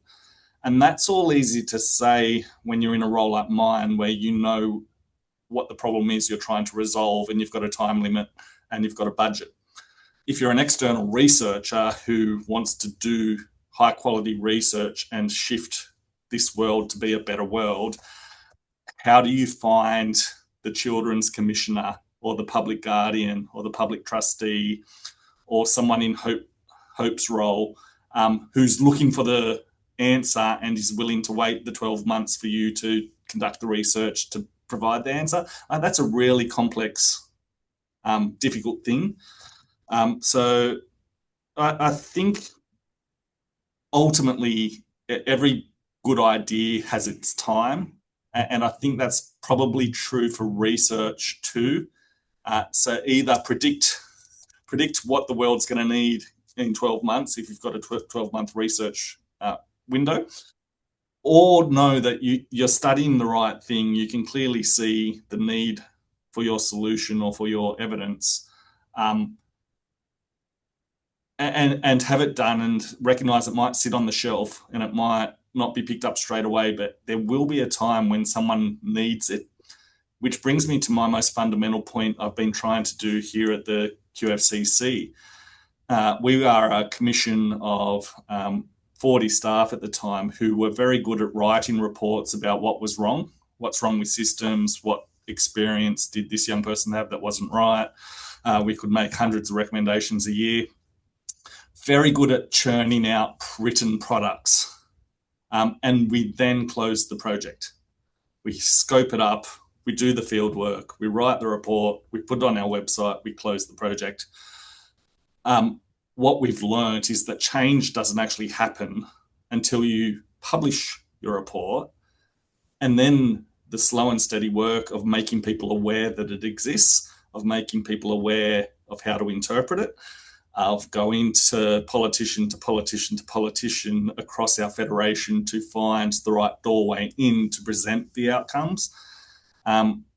And that's all easy to say when you're in a role like mine, where you know what the problem is you're trying to resolve and you've got a time limit and you've got a budget. If you're an external researcher who wants to do high quality research and shift this world to be a better world, how do you find the children's commissioner or the public guardian or the public trustee or someone in Hope's role who's looking for the answer and is willing to wait the 12 months for you to conduct the research to provide the answer? That's a really complex, difficult thing. So I think ultimately every good idea has its time. And I think that's probably true for research too. So either predict what the world's going to need in 12 months if you've got a 12-month research window, or know that you're studying the right thing. You can clearly see the need for your solution or for your evidence, and have it done and recognise it might sit on the shelf and it might not be picked up straight away, but there will be a time when someone needs it. Which brings me to my most fundamental point I've been trying to do here at the QFCC. We are a commission of 40 staff at the time who were very good at writing reports about what was wrong, what's wrong with systems, what experience did this young person have that wasn't right. We could make hundreds of recommendations a year. Very good at churning out written products. And we then close the project. We scope it up, we do the field work, we write the report, we put it on our website, we close the project. What we've learned is that change doesn't actually happen until you publish your report, and then the slow and steady work of making people aware that it exists, of making people aware of how to interpret it, of going to politician to politician to politician across our federation to find the right doorway in to present the outcomes.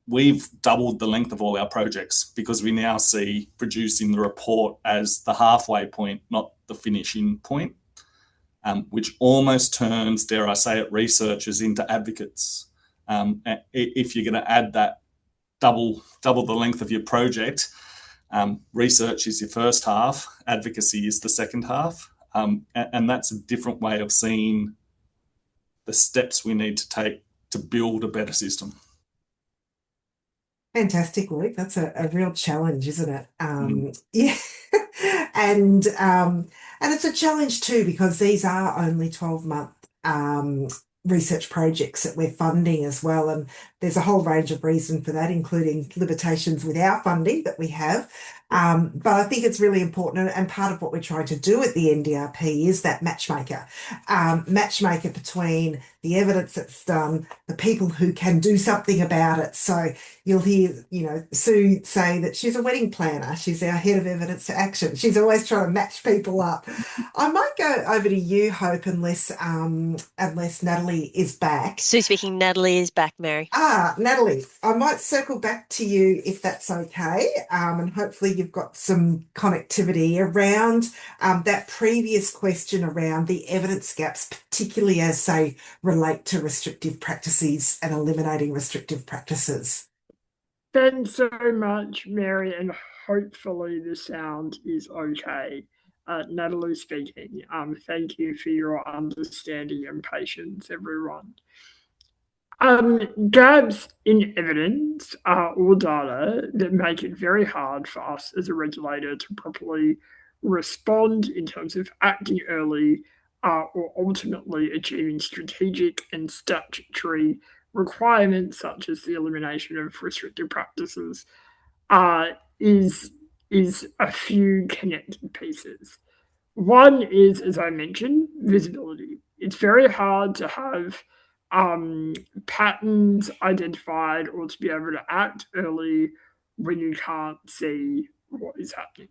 We've doubled the length of all our projects because we now see producing the report as the halfway point, not the finishing point, which almost turns, dare I say it, researchers into advocates. If you're going to add that double the length of your project, research is your first half, advocacy is the second half. And that's a different way of seeing the steps we need to take to build a better system. Fantastic, Luke. That's a real challenge, isn't it? Yeah. And it's a challenge too, because these are only 12-month research projects that we're funding as well. And there's a whole range of reason for that, including limitations with our funding that we have. But I think it's really important, and part of what we're trying to do at the NDRP is that matchmaker between the evidence that's done, the people who can do something about it. So you'll hear, Sue say that she's a wedding planner. She's our head of evidence to action. She's always trying to match people up. I might go over to you, Hope, unless Natalie is back. Sue speaking. Natalie is back, Mary. Natalie, I might circle back to you if that's okay. And hopefully you've got some connectivity around that previous question around the evidence gaps, particularly as they relate to restrictive practices and eliminating restrictive practices. Thanks so much, Mary, and hopefully the sound is okay. Natalie speaking. Thank you for your understanding and patience, everyone. Gaps in evidence or data that make it very hard for us as a regulator to properly respond in terms of acting early or ultimately achieving strategic and statutory requirements such as the elimination of restrictive practices is a few connected pieces. One is, as I mentioned, visibility. It's very hard to have patterns identified or to be able to act early when you can't see what is happening.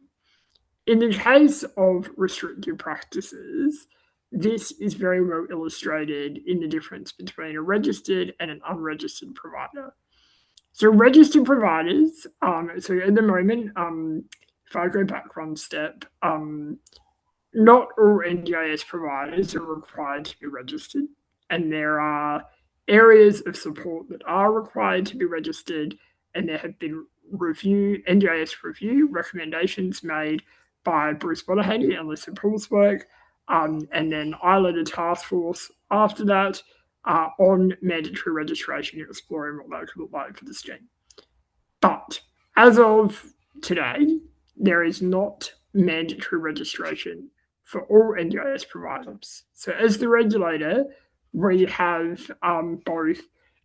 In the case of restrictive practices, this is very well illustrated in the difference between a registered and an unregistered provider. So registered providers, so at the moment, if I go back one step, not all NDIS providers are required to be registered, and there are areas of support that are required to be registered, and there have been NDIS review recommendations made by Bruce Bonahaney and Lisa Poole's work, and then I led a task force after that on mandatory registration, exploring what that could look like for the scheme. But as of today, there is not mandatory registration for all NDIS providers. So as the regulator, we have both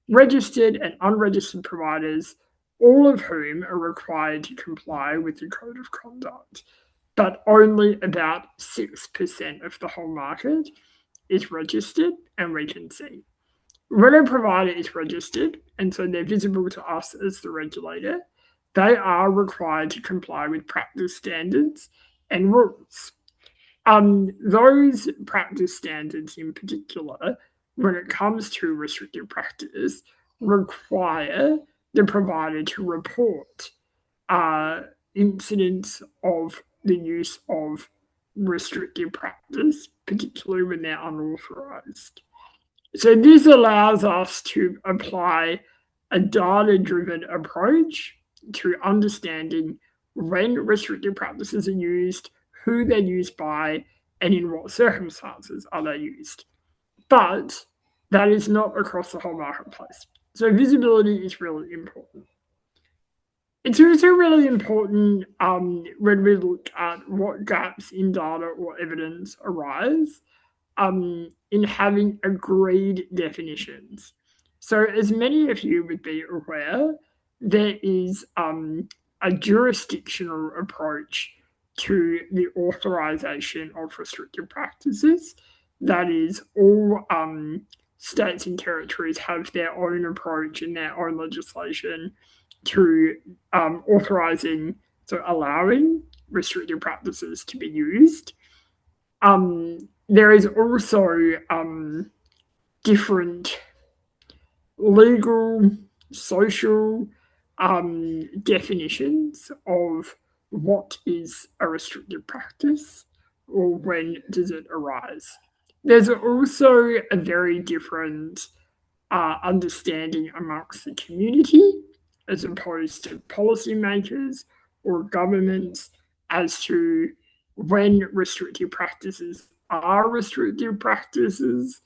registered and unregistered providers, all of whom are required to comply with the Code of Conduct. But only about 6% of the whole market is registered, and we can see. When a provider is registered, and so they're visible to us as the regulator, they are required to comply with practice standards and rules. Those practice standards in particular, when it comes to restrictive practice, require the provider to report incidents of the use of restrictive practice, particularly when they're unauthorized. So this allows us to apply a data-driven approach to understanding when restrictive practices are used, who they're used by, and in what circumstances are they used. But that is not across the whole marketplace. So visibility is really important. It's also really important when we look at what gaps in data or evidence arise in having agreed definitions. So as many of you would be aware, there is a jurisdictional approach to the authorization of restrictive practices. That is, all states and territories have their own approach and their own legislation to authorizing, so allowing restrictive practices to be used. There is also different legal, social definitions of what is a restrictive practice or when does it arise. There's also a very different understanding amongst the community as opposed to policymakers or governments as to when restrictive practices are restrictive practices,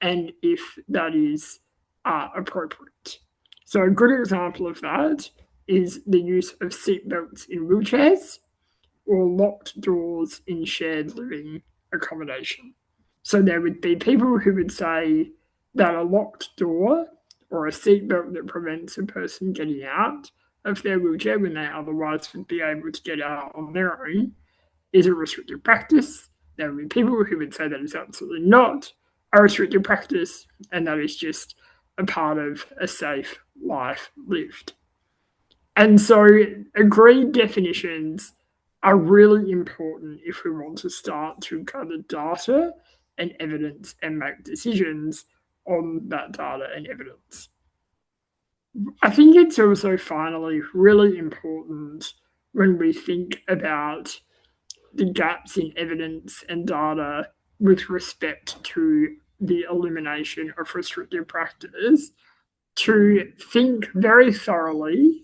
and if that is appropriate. So a good example of that is the use of seatbelts in wheelchairs or locked doors in shared living accommodation. So there would be people who would say that a locked door or a seatbelt that prevents a person getting out of their wheelchair when they otherwise would be able to get out on their own is a restrictive practice. There would be people who would say that is absolutely not a restrictive practice, and that is just a part of a safe life lived. And so agreed definitions are really important if we want to start to gather data and evidence and make decisions on that data and evidence. I think it's also finally really important when we think about the gaps in evidence and data with respect to the elimination of restrictive practice to think very thoroughly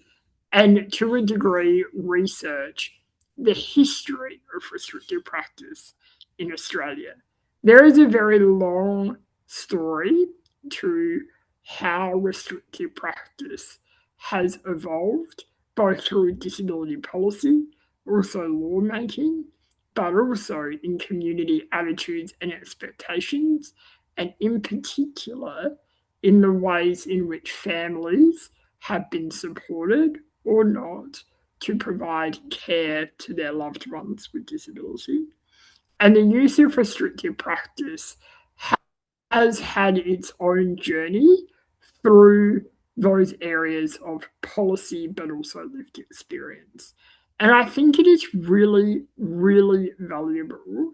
and to a degree research the history of restrictive practice in Australia. There is a very long story to how restrictive practice has evolved, both through disability policy, also lawmaking, but also in community attitudes and expectations, and in particular, in the ways in which families have been supported or not to provide care to their loved ones with disability. And the use of restrictive practice has had its own journey through those areas of policy, but also lived experience. And I think it is really, really valuable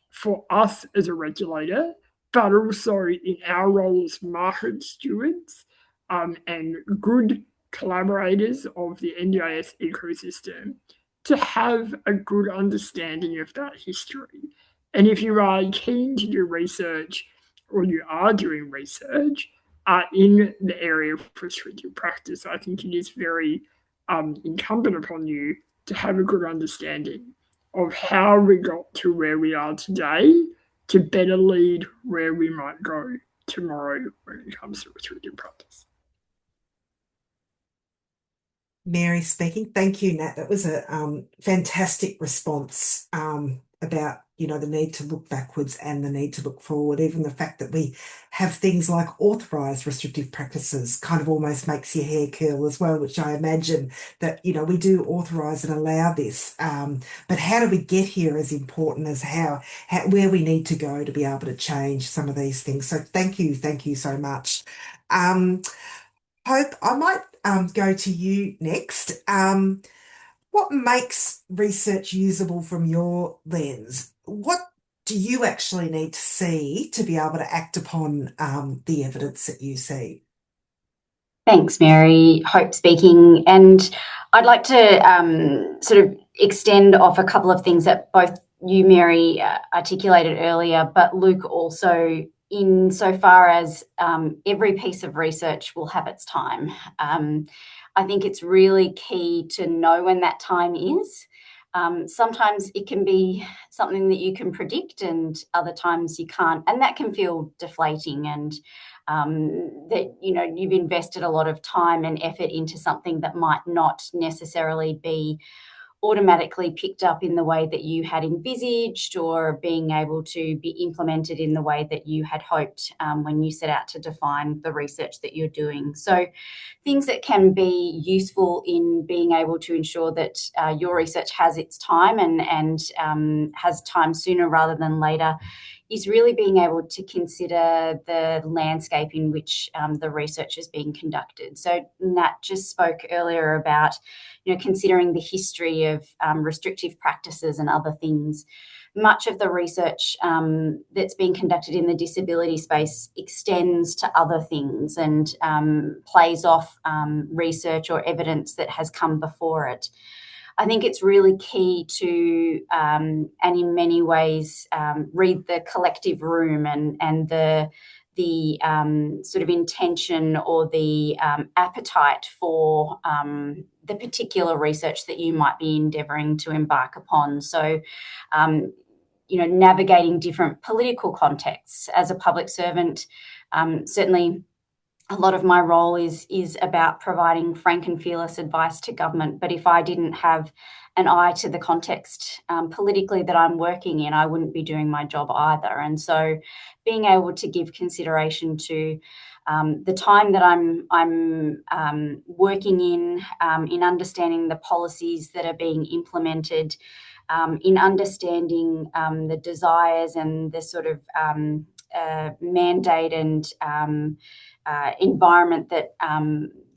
for us as a regulator, but also in our role as market stewards and good collaborators of the NDIS ecosystem to have a good understanding of that history. And if you are keen to do research or you are doing research in the area of restrictive practice, I think it is very incumbent upon you to have a good understanding of how we got to where we are today to better lead where we might go tomorrow when it comes to restrictive practice. Mary speaking. Thank you, Nat. That was a fantastic response about, the need to look backwards and the need to look forward. Even the fact that we have things like authorised restrictive practices kind of almost makes your hair curl as well, which I imagine that, we do authorise and allow this. But how do we get here is important as how where we need to go to be able to change some of these things. So thank you so much. Hope, I might go to you next. What makes research usable from your lens? What do you actually need to see to be able to act upon the evidence that you see? Thanks, Mary. Hope speaking. And I'd like to sort of extend off a couple of things that both you, Mary, articulated earlier, but Luke also, insofar as every piece of research will have its time. I think it's really key to know when that time is. Sometimes it can be something that you can predict and other times you can't, and that can feel deflating, and that you've invested a lot of time and effort into something that might not necessarily be automatically picked up in the way that you had envisaged or being able to be implemented in the way that you had hoped when you set out to define the research that you're doing. So things that can be useful in being able to ensure that your research has its time and has time sooner rather than later is really being able to consider the landscape in which the research is being conducted. So Nat just spoke earlier about, considering the history of restrictive practices and other things. Much of the research that's being conducted in the disability space extends to other things and plays off research or evidence that has come before it. I think it's really key to, and in many ways, read the collective room and the the sort of intention or the appetite for the particular research that you might be endeavouring to embark upon. So, navigating different political contexts as a public servant, certainly a lot of my role is about providing frank and fearless advice to government. But if I didn't have an eye to the context politically that I'm working in, I wouldn't be doing my job either. And so being able to give consideration to the time that I'm working in understanding the policies that are being implemented, in understanding the desires and the sort of mandate and environment that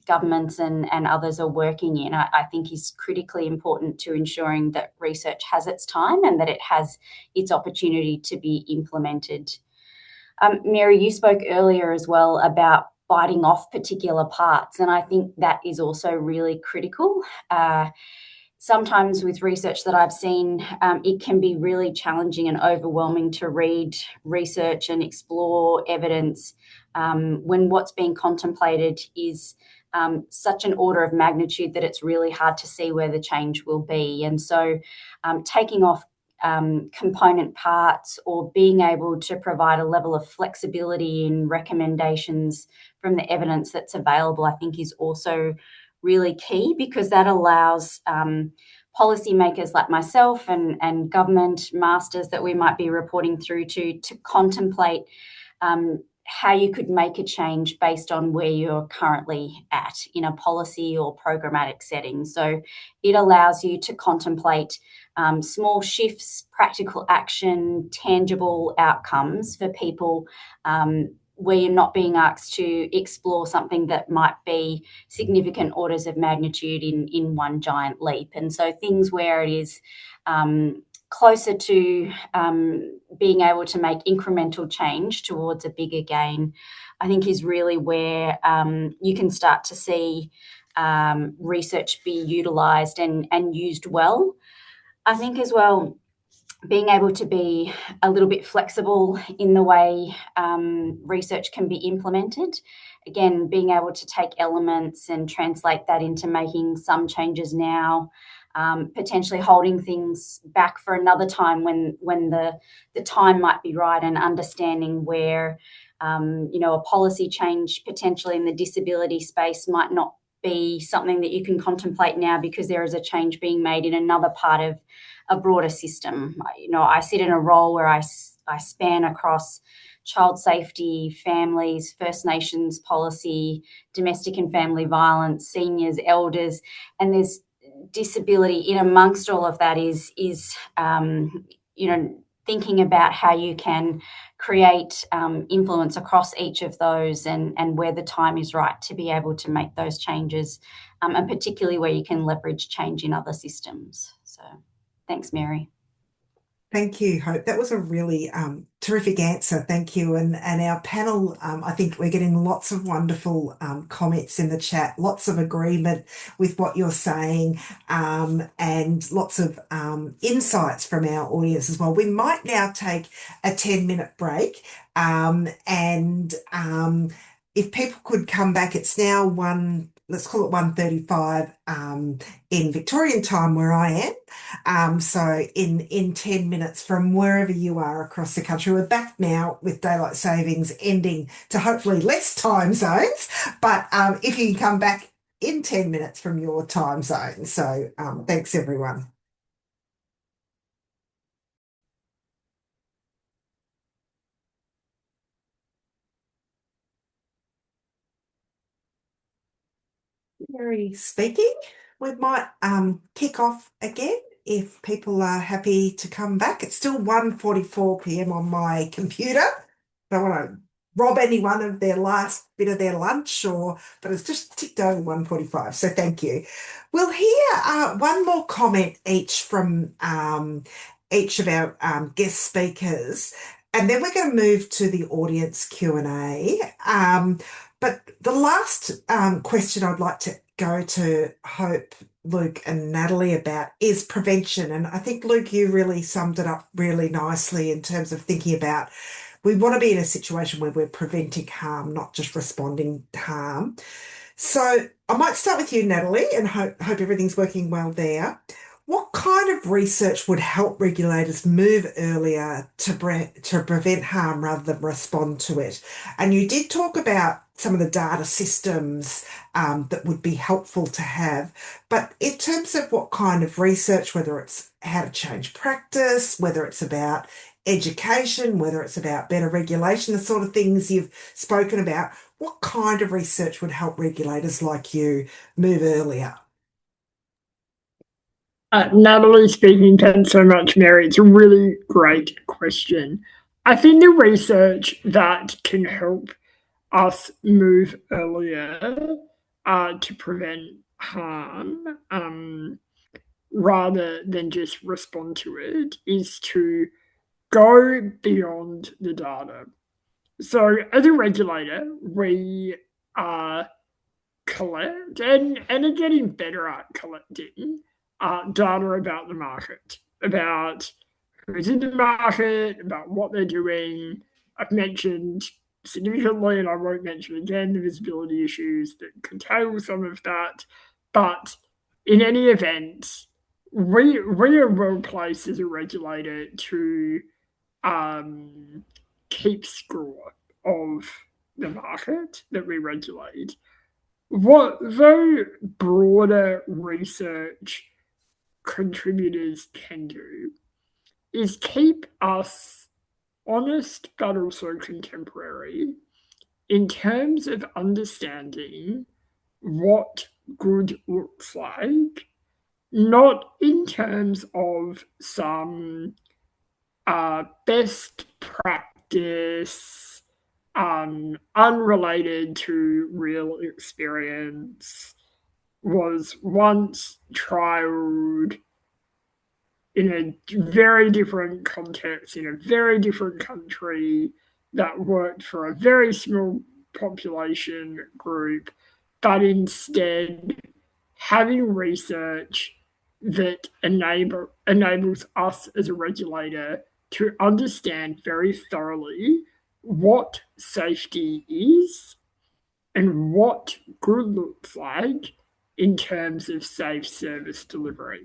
governments and others are working in, I think is critically important to ensuring that research has its time and that it has its opportunity to be implemented. Mary, you spoke earlier as well about biting off particular parts, and I think that is also really critical. Sometimes with research that I've seen, it can be really challenging and overwhelming to read research and explore evidence when what's being contemplated is such an order of magnitude that it's really hard to see where the change will be. And so taking off component parts or being able to provide a level of flexibility in recommendations from the evidence that's available, I think is also really key, because that allows policymakers like myself and government masters that we might be reporting through to contemplate how you could make a change based on where you're currently at in a policy or programmatic setting. So it allows you to contemplate small shifts, practical action, tangible outcomes for people where you're not being asked to explore something that might be significant orders of magnitude in one giant leap. And so things where it is closer to being able to make incremental change towards a bigger gain, I think is really where you can start to see research be utilised and used well. I think as well, being able to be a little bit flexible in the way research can be implemented. Again, being able to take elements and translate that into making some changes now, potentially holding things back for another time when the time might be right, and understanding where a policy change potentially in the disability space might not be something that you can contemplate now because there is a change being made in another part of a broader system. I sit in a role where I span across child safety, families, First Nations policy, domestic and family violence, seniors, elders, and there's disability in amongst all of that is thinking about how you can create influence across each of those and where the time is right to be able to make those changes, and particularly where you can leverage change in other systems. So thanks, Mary. Thank you, Hope. That was a really terrific answer. Thank you. And our panel, I think we're getting lots of wonderful comments in the chat, lots of agreement with what you're saying, and lots of insights from our audience as well. We might now take a 10-minute break, and if people could come back, it's now let's call it 1:35 in Victorian time where I am. So in 10 minutes from wherever you are across the country, we're back now with daylight savings ending to hopefully less time zones. But if you can come back in 10 minutes from your time zone. So thanks, everyone. Mary speaking. We might kick off again if people are happy to come back. It's still 1:44 p.m. on my computer. Don't want to rob anyone of their last bit of their lunch, but it's just ticked over 1:45. So thank you. We'll hear one more comment each from each of our guest speakers, and then we're going to move to the audience Q&A. But the last question I'd like to go to Hope, Luke and Natalie about is prevention. And I think, Luke, you really summed it up really nicely in terms of thinking about we want to be in a situation where we're preventing harm, not just responding to harm. So I might start with you, Natalie, and hope everything's working well there. What kind of research would help regulators move earlier to prevent harm rather than respond to it? And you did talk about some of the data systems that would be helpful to have, but in terms of what kind of research, whether it's how to change practice, whether it's about education, whether it's about better regulation, the sort of things you've spoken about, what kind of research would help regulators like you move earlier? Natalie speaking, thanks so much, Mary. It's a really great question. I think the research that can help us move earlier to prevent harm rather than just respond to it is to go beyond the data. So as a regulator, we collect and are getting better at collecting data about the market, about who's in the market, about what they're doing. I've mentioned significantly, and I won't mention again, the visibility issues that curtail some of that. But in any event, we are well placed as a regulator to keep score of the market that we regulate. What though broader research contributors can do is keep us honest but also contemporary in terms of understanding what good looks like, not in terms of some best practice unrelated to real experience, was once trialed in a very different context, in a very different country, that worked for a very small population group, but instead having research that enables us as a regulator to understand very thoroughly what safety is and what good looks like in terms of safe service delivery.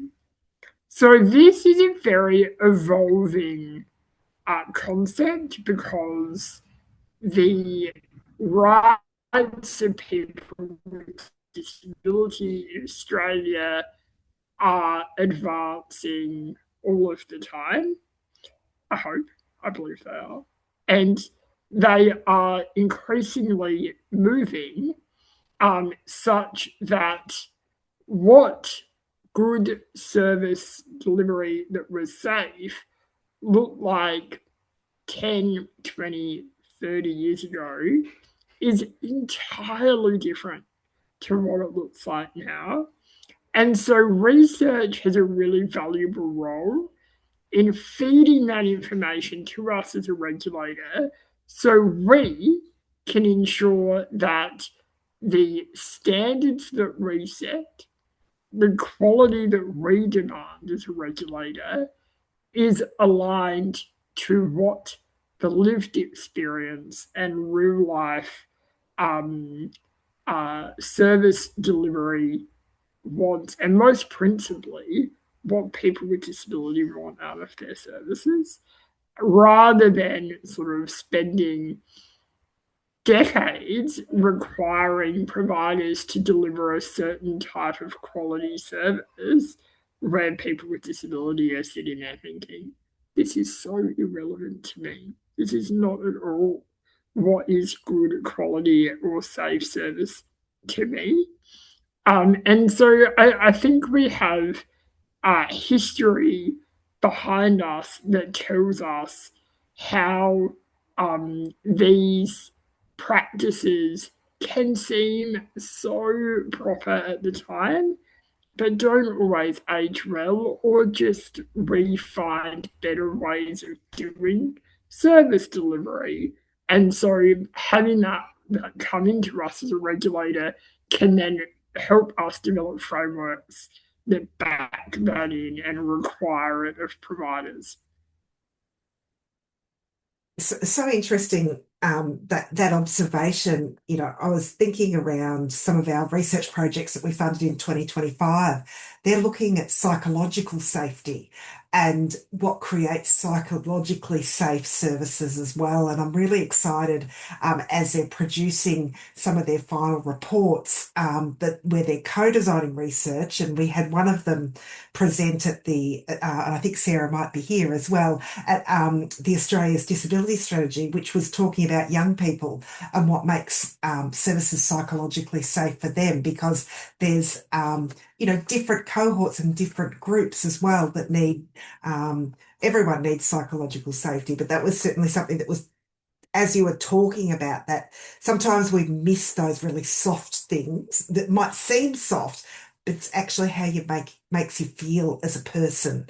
So this is a very evolving concept because the rights of people with disability in Australia are advancing all of the time. I believe they are. And they are increasingly moving such that what good service delivery that was safe looked like 10, 20, 30 years ago is entirely different to what it looks like now. And so research has a really valuable role in feeding that information to us as a regulator so we can ensure that the standards that we set, the quality that we demand as a regulator, is aligned to what the lived experience and real life service delivery wants, and most principally, what people with disability want out of their services, rather than sort of spending decades requiring providers to deliver a certain type of quality service where people with disability are sitting there thinking, this is so irrelevant to me. This is not at all what is good quality or safe service to me. And so I think we have history behind us that tells us how these practices can seem so proper at the time, but don't always age well, or just we find better ways of doing service delivery. And so having that come into us as a regulator can then help us develop frameworks that back that in and require it of providers. so interesting that observation. I was thinking around some of our research projects that we funded in 2025. They're looking at psychological safety and what creates psychologically safe services as well. And I'm really excited as they're producing some of their final reports that where they're co-designing research. And we had one of them present at and I think Sarah might be here as well, at the Australia's Disability Strategy, which was talking about young people and what makes services psychologically safe for them, because there's different cohorts and different groups as well that need everyone needs psychological safety. But that was certainly something that was, as you were talking about that, sometimes we miss those really soft things that might seem soft, but it's actually how you makes you feel as a person.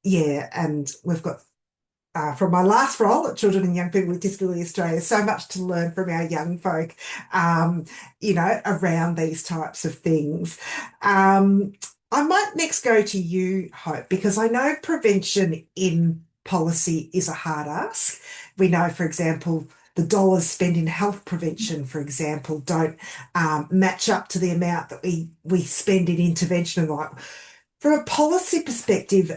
Yeah, and we've got from my last role at Children and Young People with Disability Australia, so much to learn from our young folk, around these types of things. I might next go to you, Hope, because I know prevention in policy is a hard ask. We know, for example, the dollars spent in health prevention, for example, don't match up to the amount that we spend in intervention and like. From a policy perspective,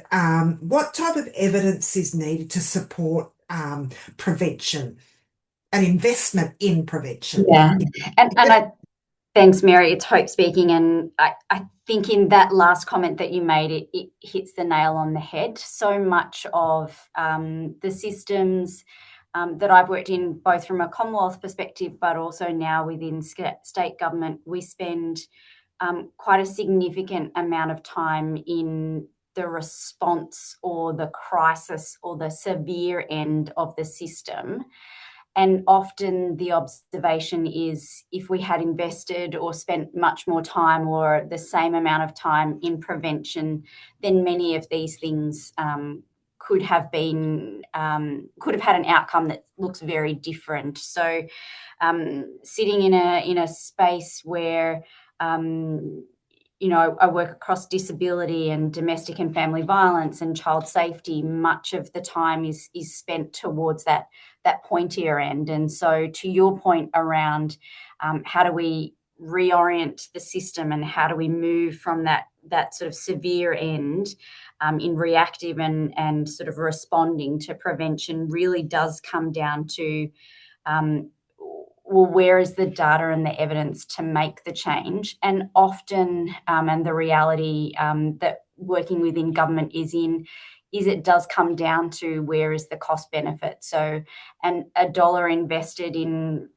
what type of evidence is needed to support prevention and investment in prevention? Yeah, thanks, Mary. It's Hope speaking, and I think in that last comment that you made, it hits the nail on the head. So much of the systems that I've worked in, both from a Commonwealth perspective, but also now within state government, we spend quite a significant amount of time in the response or the crisis or the severe end of the system. And often the observation is if we had invested or spent much more time or the same amount of time in prevention, then many of these things could have had an outcome that looks very different. So sitting in a space where I work across disability and domestic and family violence and child safety, much of the time is spent towards that pointier end. And so to your point around how do we reorient the system and how do we move from that sort of severe end in reactive and sort of responding to prevention, really does come down to where is the data and the evidence to make the change? And often, and the reality that working within government is it does come down to where is the cost benefit. So, and a dollar invested in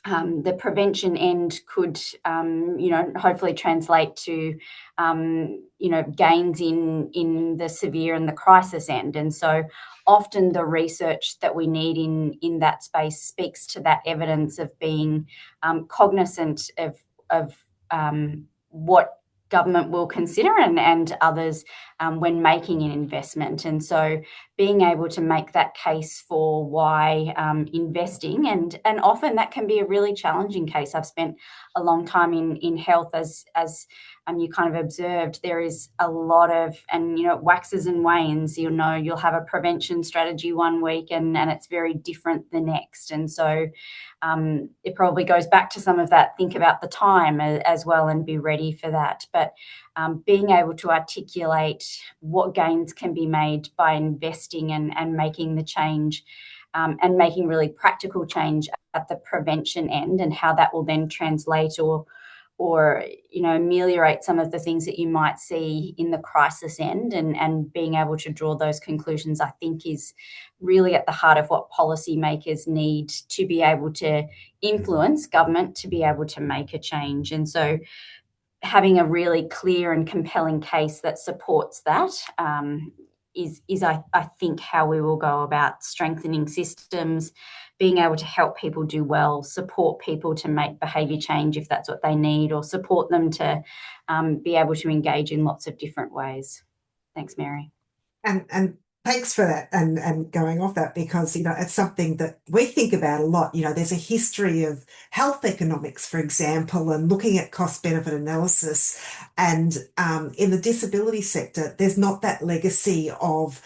the prevention end could, hopefully translate to, gains in the severe and the crisis end. And so often the research that we need in that space speaks to that evidence of being cognizant of what government will consider and others when making an investment. And so being able to make that case for why investing, and often that can be a really challenging case. I've spent a long time in health as you kind of observed, there is a lot of, and it waxes and wanes. You'll have a prevention strategy one week and it's very different the next. And so it probably goes back to some of that, think about the time as well and be ready for that. But being able to articulate what gains can be made by investing and making the change and making really practical change at the prevention end, and how that will then translate or ameliorate some of the things that you might see in the crisis end, and being able to draw those conclusions, I think, is really at the heart of what policymakers need to be able to influence government to be able to make a change. And so having a really clear and compelling case that supports that is I think, how we will go about strengthening systems, being able to help people do well, support people to make behaviour change if that's what they need, or support them to be able to engage in lots of different ways. Thanks, Mary. And thanks for that and going off that, because it's something that we think about a lot. There's a history of health economics, for example, and looking at cost benefit analysis, and in the disability sector there's not that legacy of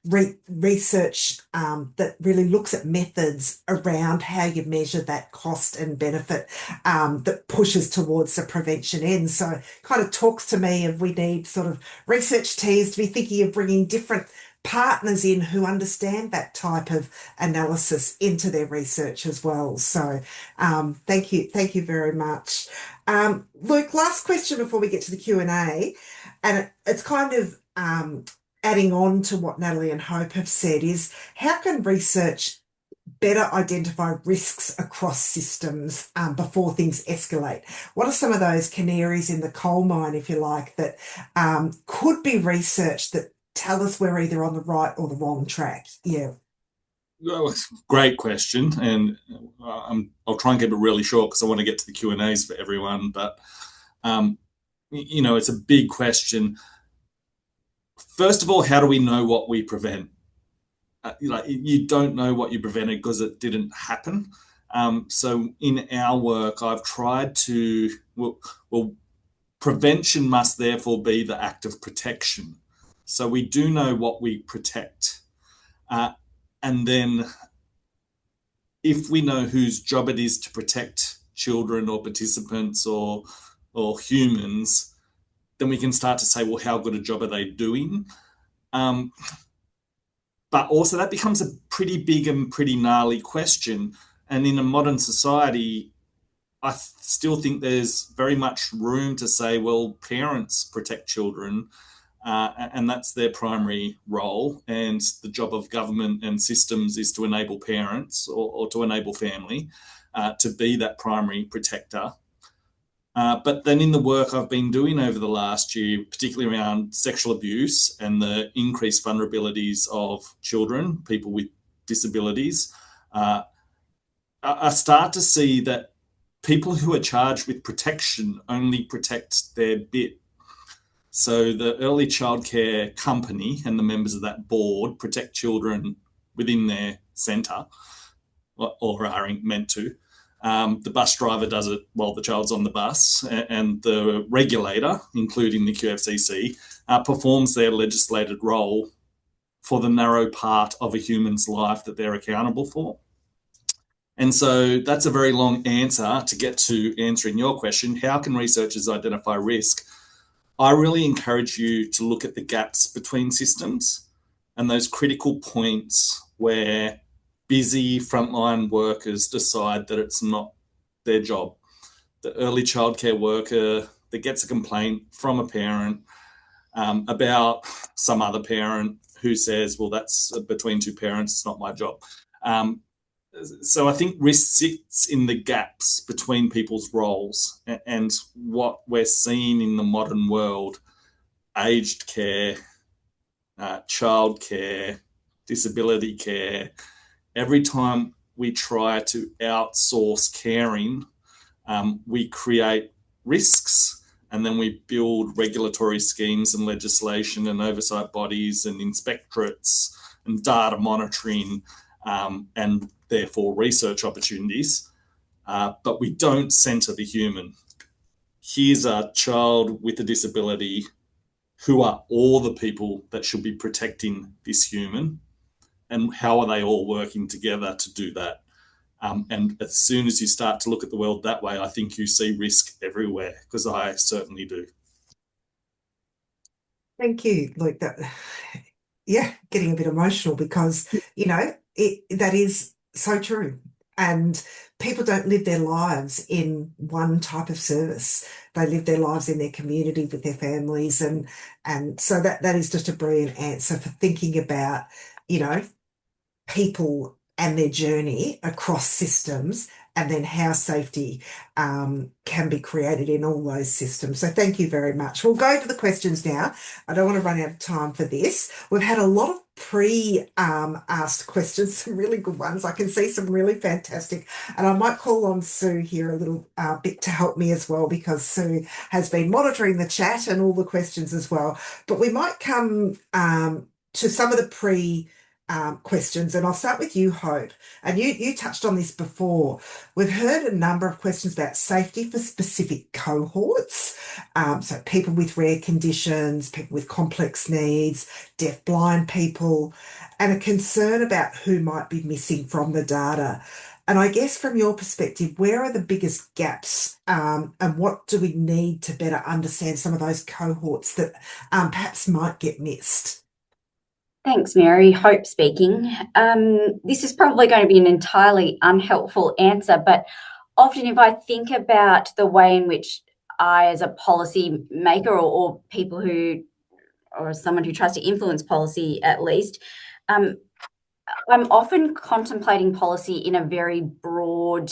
research that really looks at methods around how you measure that cost and benefit that pushes towards the prevention end. So it kind of talks to me of we need sort of research teams to be thinking of bringing different partners in who understand that type of analysis into their research as well. So thank you very much. Luke, last question before we get to the Q&A, and it's kind of adding on to what Natalie and Hope have said is how can research better identify risks across systems before things escalate? What are some of those canaries in the coal mine, if you like, that could be researched that tell us we're either on the right or the wrong track? Yeah. Well, great question, and I'll try and keep it really short because I want to get to the Q&As for everyone. But it's a big question. First of all, how do we know what we prevent? You don't know what you prevented because it didn't happen. So in our work, I've tried to prevention must therefore be the act of protection. So we do know what we protect. And then if we know whose job it is to protect children or participants or humans, then we can start to say, well, how good a job are they doing? But also that becomes a pretty big and pretty gnarly question. And in a modern society, I still think there's very much room to say, well, parents protect children, and that's their primary role. And the job of government and systems is to enable parents or to enable family to be that primary protector. But then in the work I've been doing over the last year, particularly around sexual abuse and the increased vulnerabilities of children, people with disabilities, I start to see that people who are charged with protection only protect their bit. So the early childcare company and the members of that board protect children within their centre, or are meant to. The bus driver does it while the child's on the bus, and the regulator, including the QFCC, performs their legislated role for the narrow part of a human's life that they're accountable for. And so that's a very long answer to get to answering your question. How can researchers identify risk? I really encourage you to look at the gaps between systems and those critical points where busy frontline workers decide that it's not their job. The early childcare worker that gets a complaint from a parent about some other parent who says, well, that's between two parents, it's not my job. So I think risk sits in the gaps between people's roles, and what we're seeing in the modern world, aged care, childcare, disability care, every time we try to outsource caring, we create risks, and then we build regulatory schemes and legislation and oversight bodies and inspectorates and data monitoring, and therefore research opportunities, but we don't centre the human. Here's a child with a disability. Who are all the people that should be protecting this human? And how are they all working together to do that? And as soon as you start to look at the world that way, I think you see risk everywhere, because I certainly do. Thank you, Luke. Getting a bit emotional because, that is so true. And people don't live their lives in one type of service. They live their lives in their community with their families. And so that is just a brilliant answer for thinking about, people and their journey across systems, and then how safety can be created in all those systems. So thank you very much. We'll go to the questions now. I don't want to run out of time for this. We've had a lot of pre-asked questions, some really good ones. I can see some really fantastic, and I might call on Sue here a little bit to help me as well, because Sue has been monitoring the chat and all the questions as well. But we might come to some of the questions, and I'll start with you, Hope. And you touched on this before. We've heard a number of questions about safety for specific cohorts. So people with rare conditions, people with complex needs, deaf, blind people, and a concern about who might be missing from the data. And I guess from your perspective, where are the biggest gaps, and what do we need to better understand some of those cohorts that perhaps might get missed? Thanks, Mary. Hope speaking. This is probably going to be an entirely unhelpful answer, but often if I think about the way in which I, as a policy maker or people who, or someone who tries to influence policy at least, I'm often contemplating policy in a very broad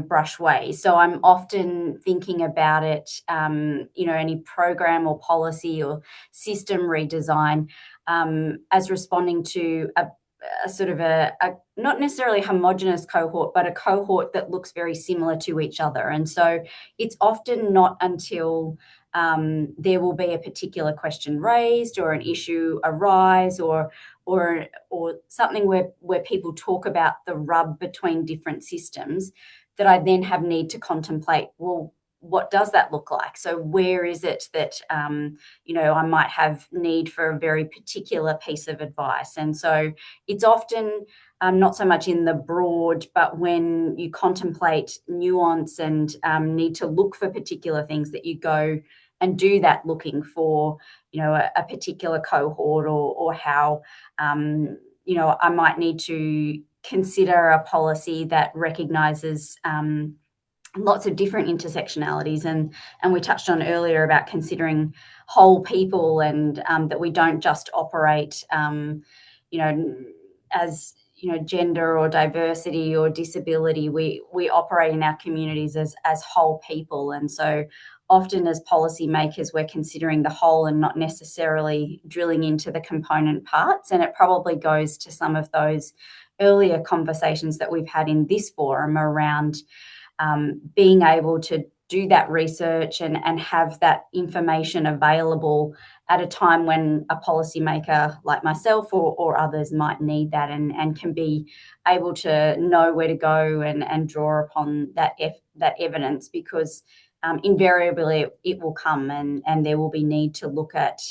brush way. So I'm often thinking about it, any program or policy or system redesign as responding to a sort of a not necessarily homogenous cohort, but a cohort that looks very similar to each other. And so it's often not until there will be a particular question raised or an issue arise or something where people talk about the rub between different systems that I then have need to contemplate, well, what does that look like? So where is it that, I might have need for a very particular piece of advice? And so it's often not so much in the broad, but when you contemplate nuance and need to look for particular things that you go and do that looking for, a particular cohort or how, I might need to consider a policy that recognises lots of different intersectionalities, and we touched on earlier about considering whole people and that we don't just operate, as gender or diversity or disability. We operate in our communities as whole people, and so often as policymakers we're considering the whole and not necessarily drilling into the component parts. And it probably goes to some of those earlier conversations that we've had in this forum around being able to do that research and have that information available at a time when a policymaker like myself or others might need that and can be able to know where to go and draw upon that evidence, because invariably it will come and there will be need to look at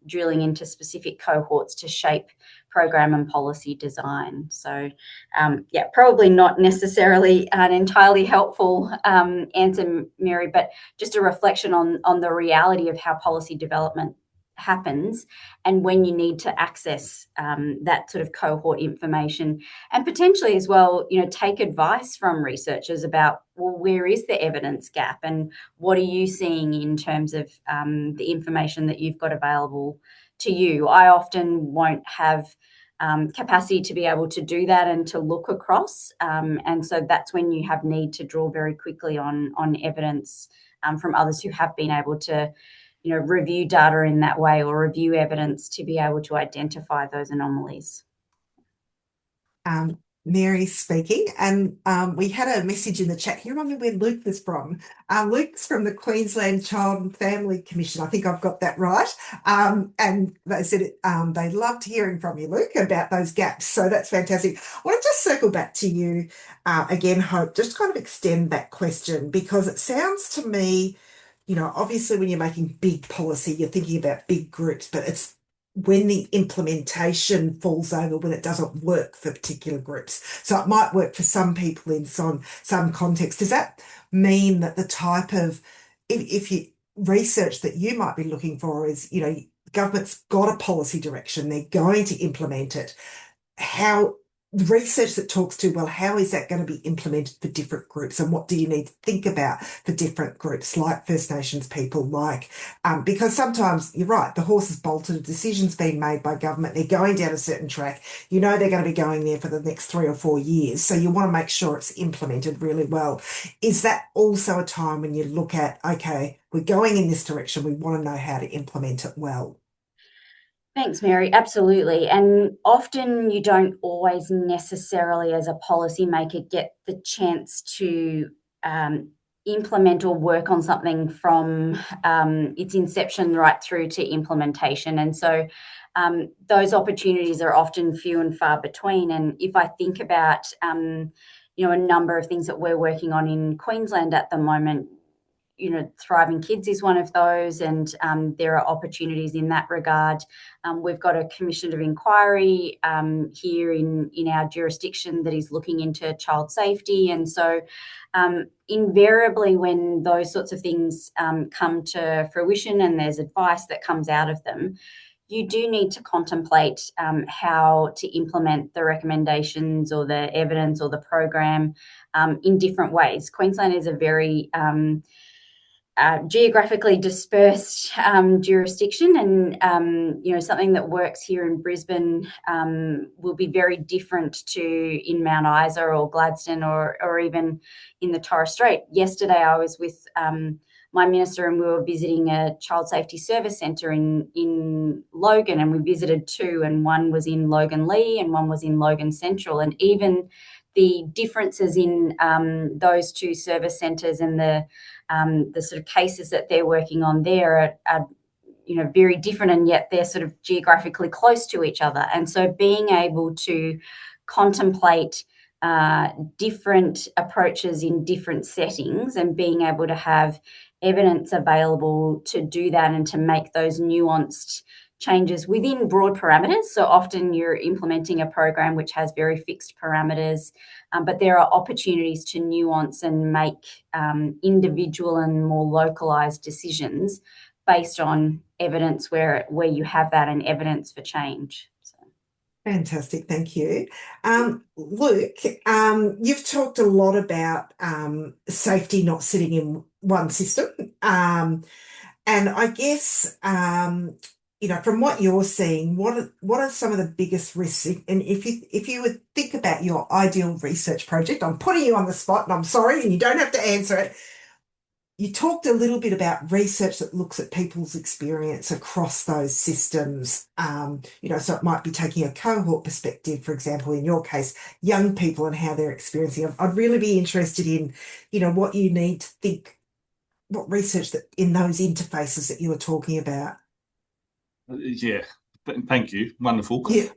drilling into specific cohorts to shape program and policy design. So probably not necessarily an entirely helpful answer, Mary, but just a reflection on the reality of how policy development happens and when you need to access that sort of cohort information, and potentially as well, take advice from researchers about, well, where is the evidence gap and what are you seeing in terms of the information that you've got available to you. I often won't have capacity to be able to do that and to look across, and so that's when you have need to draw very quickly on evidence from others who have been able to review data in that way or review evidence to be able to identify those anomalies. Mary speaking, and we had a message in the chat. Can you remember where Luke was from? Luke's from the Queensland Child and Family Commission. I think I've got that right. And they said they loved hearing from you, Luke, about those gaps. So that's fantastic. I want to just circle back to you again, Hope, just to kind of extend that question, because it sounds to me, obviously when you're making big policy, you're thinking about big groups, but it's when the implementation falls over, when it doesn't work for particular groups. So it might work for some people in some context. Does that mean that the type of, if you research that you might be looking for is, government's got a policy direction, they're going to implement it, how research that talks to, well, how is that going to be implemented for different groups, and what do you need to think about for different groups like First Nations people, because sometimes you're right, the horse is bolted, a decision's being made by government, they're going down a certain track, they're going to be going there for the next 3 or 4 years, so you want to make sure it's implemented really well. Is that also a time when you look at, okay, we're going in this direction, we want to know how to implement it well? Thanks, Mary. Absolutely. And often you don't always necessarily, as a policymaker, get the chance to implement or work on something from its inception right through to implementation. And so those opportunities are often few and far between. And if I think about, a number of things that we're working on in Queensland at the moment, Thriving Kids is one of those, and there are opportunities in that regard. We've got a commission of inquiry here in our jurisdiction that is looking into child safety. And so invariably when those sorts of things come to fruition and there's advice that comes out of them, you do need to contemplate how to implement the recommendations or the evidence or the program in different ways. Queensland is a very geographically dispersed jurisdiction, and something that works here in Brisbane will be very different to in Mount Isa or Gladstone or even in the Torres Strait. Yesterday I was with my minister and we were visiting a child safety service centre in Logan, and we visited two, and one was in Logan Lee and one was in Logan Central, and even the differences in those two service centres and the sort of cases that they're working on there are very different, and yet they're sort of geographically close to each other. And so being able to contemplate different approaches in different settings and being able to have evidence available to do that and to make those nuanced changes within broad parameters. So often you're implementing a program which has very fixed parameters, but there are opportunities to nuance and make individual and more localised decisions based on evidence where you have that and evidence for change. So. Fantastic, thank you. Luke, you've talked a lot about safety not sitting in one system. And I guess, from what you're seeing, what are some of the biggest risks? And if you would think about your ideal research project, I'm putting you on the spot and I'm sorry, and you don't have to answer it. You talked a little bit about research that looks at people's experience across those systems. So it might be taking a cohort perspective, for example, in your case, young people and how they're experiencing it. I'd really be interested in, what you need to think, what research that in those interfaces that you were talking about. Yeah, thank you. Wonderful. Yeah.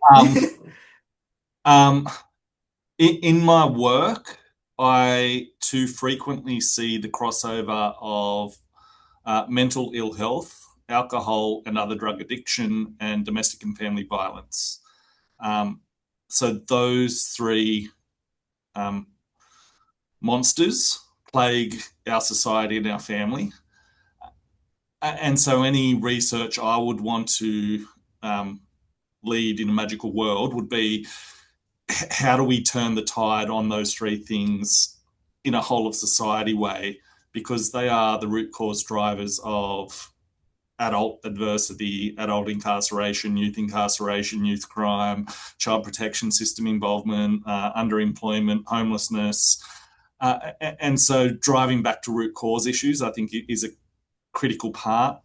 In my work, I too frequently see the crossover of mental ill health, alcohol and other drug addiction, and domestic and family violence. So those three monsters plague our society and our family. And so any research I would want to lead in a magical world would be, how do we turn the tide on those three things in a whole of society way? Because they are the root cause drivers of adult adversity, adult incarceration, youth crime, child protection system involvement, underemployment, homelessness. And so driving back to root cause issues, I think, is a critical part.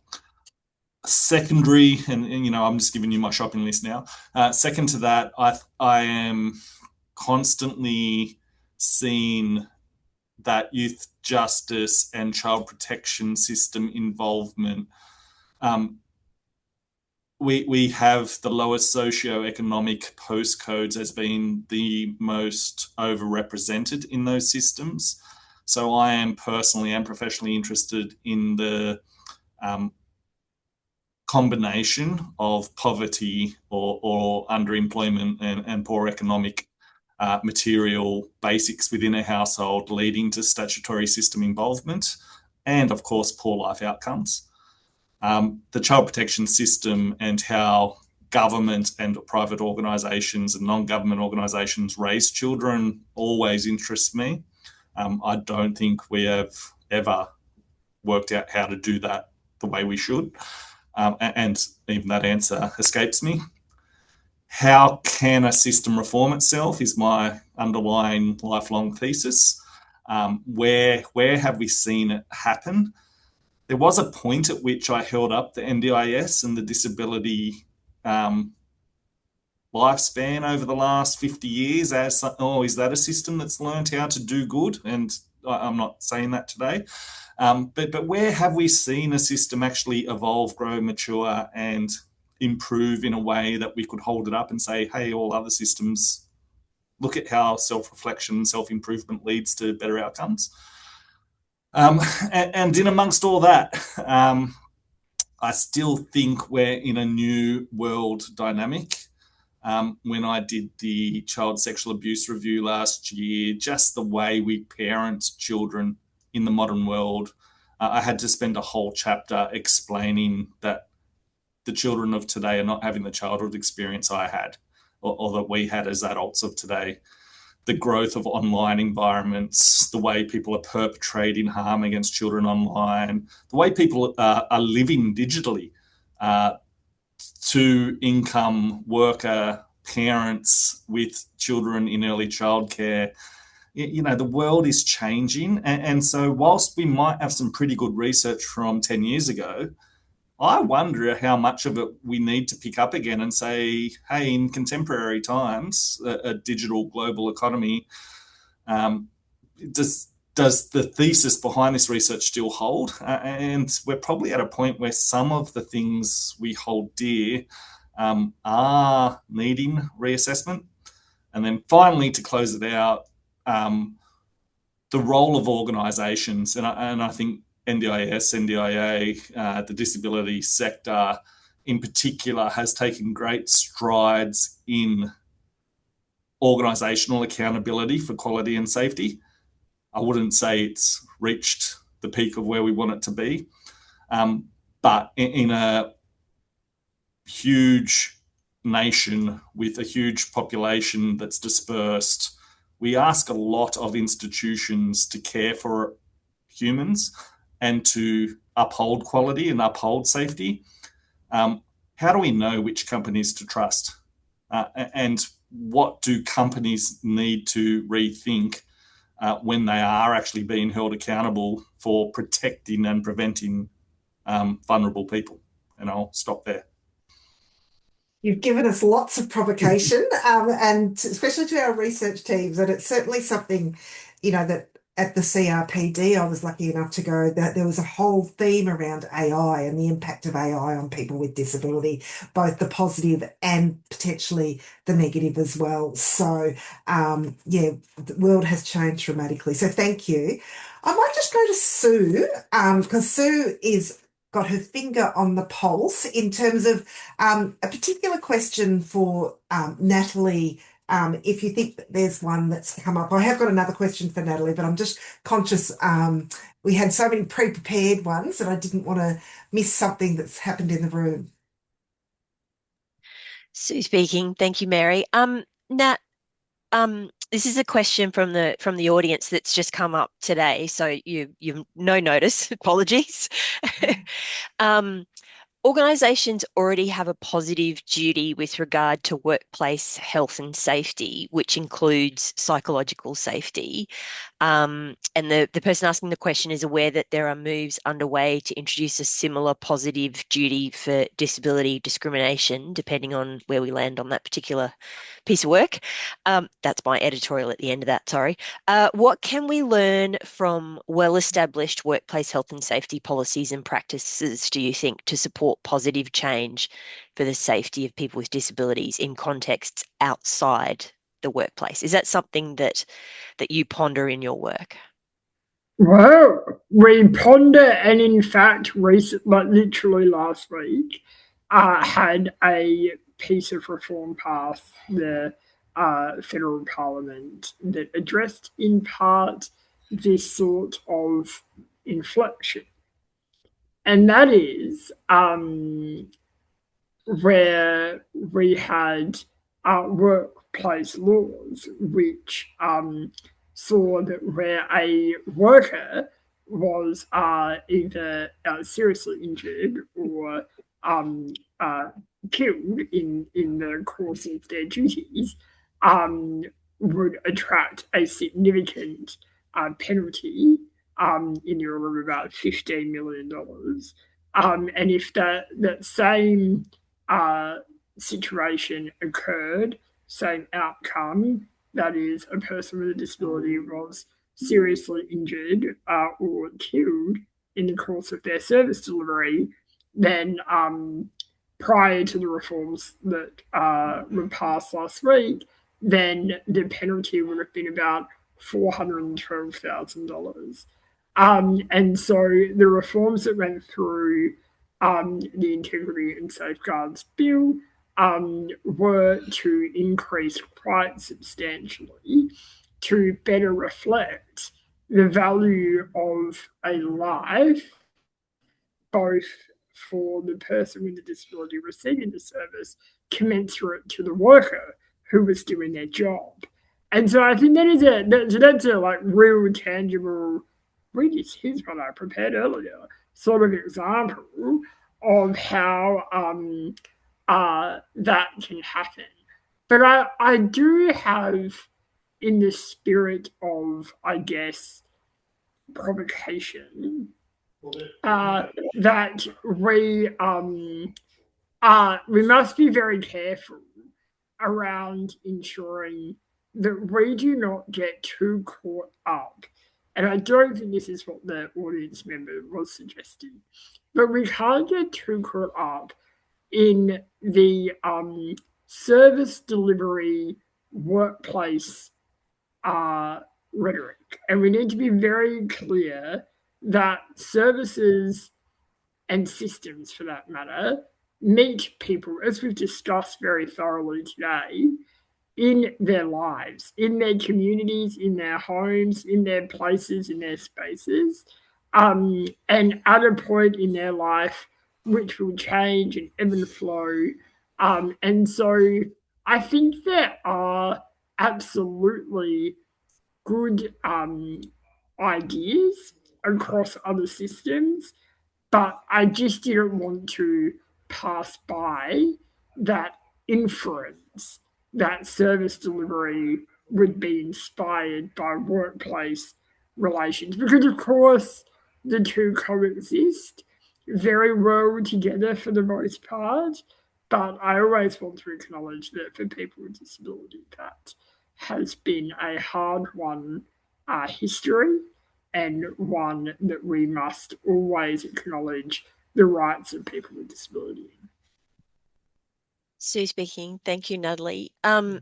Secondary, and I'm just giving you my shopping list now. Second to that, I am constantly seeing that youth justice and child protection system involvement. We have the lowest socioeconomic postcodes as being the most overrepresented in those systems. So I am personally and professionally interested in the combination of poverty or underemployment and poor economic material basics within a household leading to statutory system involvement and, of course, poor life outcomes. The child protection system and how government and private organisations and non-government organisations raise children always interests me. I don't think we have ever worked out how to do that the way we should. And even that answer escapes me. How can a system reform itself is my underlying lifelong thesis. Where have we seen it happen? There was a point at which I held up the NDIS and the disability lifespan over the last 50 years as, is that a system that's learned how to do good? And I'm not saying that today. But where have we seen a system actually evolve, grow, mature, and improve in a way that we could hold it up and say, hey, all other systems, look at how self-reflection, self-improvement leads to better outcomes. And in amongst all that, I still think we're in a new world dynamic. When I did the child sexual abuse review last year, just the way we parent children in the modern world, I had to spend a whole chapter explaining that the children of today are not having the childhood experience I had, or that we had as adults of today. The growth of online environments, the way people are perpetrating harm against children online, the way people are living digitally, two-income worker parents with children in early childcare. The world is changing. And so whilst we might have some pretty good research from 10 years ago, I wonder how much of it we need to pick up again and say, hey, in contemporary times, a digital global economy, does the thesis behind this research still hold? And we're probably at a point where some of the things we hold dear are needing reassessment. And then finally, to close it out, the role of organisations, and I think NDIS, NDIA, the disability sector in particular, has taken great strides in organisational accountability for quality and safety. I wouldn't say it's reached the peak of where we want it to be, but in a huge nation with a huge population that's dispersed, we ask a lot of institutions to care for humans and to uphold quality and uphold safety. How do we know which companies to trust? And what do companies need to rethink when they are actually being held accountable for protecting and preventing vulnerable people? And I'll stop there. You've given us lots of provocation, and especially to our research teams, and it's certainly something, that at the CRPD I was lucky enough to go, that there was a whole theme around AI and the impact of AI on people with disability, both the positive and potentially the negative as well. So, the world has changed dramatically. So thank you. I might just go to Sue, because Sue is got her finger on the pulse in terms of a particular question for Natalie. If you think that there's one that's come up, I have got another question for Natalie, but I'm just conscious we had so many pre-prepared ones that I didn't want to miss something that's happened in the room. Sue speaking. Thank you, Mary. Nat, this is a question from the audience that's just come up today, so you've no notice. Apologies. Organisations already have a positive duty with regard to workplace health and safety, which includes psychological safety. And the person asking the question is aware that there are moves underway to introduce a similar positive duty for disability discrimination, depending on where we land on that particular piece of work. That's my editorial at the end of that, sorry. What can we learn from well-established workplace health and safety policies and practices, do you think, to support positive change for the safety of people with disabilities in contexts outside the workplace? Is that something that you ponder in your work? Well, we ponder, and in fact, literally last week, had a piece of reform pass the federal parliament that addressed in part this sort of inflection. And that is where we had workplace laws which saw that where a worker was either seriously injured or killed in the course of their duties, would attract a significant penalty in the order of about $15 million. And if that same situation occurred, same outcome, that is, a person with a disability was seriously injured or killed in the course of their service delivery, then prior to the reforms that were passed last week, then the penalty would have been about $412,000. And so the reforms that went through the Integrity and Safeguards Bill were to increase quite substantially to better reflect the value of a life, both for the person with the disability receiving the service, commensurate to the worker who was doing their job. And so I think that's a like real tangible, here's what I prepared earlier, sort of example of how that can happen. But I do have, in the spirit of, I guess, provocation, that we must be very careful around ensuring that we do not get too caught up. And I don't think this is what the audience member was suggesting, but we can't get too caught up in the service delivery workplace rhetoric. And we need to be very clear that services and systems, for that matter, meet people, as we've discussed very thoroughly today, in their lives, in their communities, in their homes, in their places, in their spaces, and at a point in their life which will change and ebb and flow. And so I think there are absolutely good ideas across other systems, but I just didn't want to pass by that inference that service delivery would be inspired by workplace relations, because of course the two coexist very well together for the most part. But I always want to acknowledge that for people with disability, that has been a hard one history, and one that we must always acknowledge the rights of people with disability. Sue speaking. Thank you, Natalie. I'm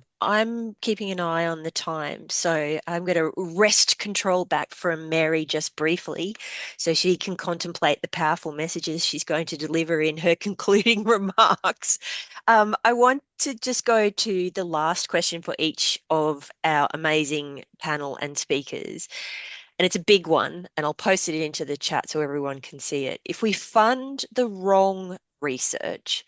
keeping an eye on the time, so I'm going to wrest control back from Mary just briefly so she can contemplate the powerful messages she's going to deliver in her concluding remarks. I want to just go to the last question for each of our amazing panel and speakers. And it's a big one, and I'll post it into the chat so everyone can see it. If we fund the wrong research,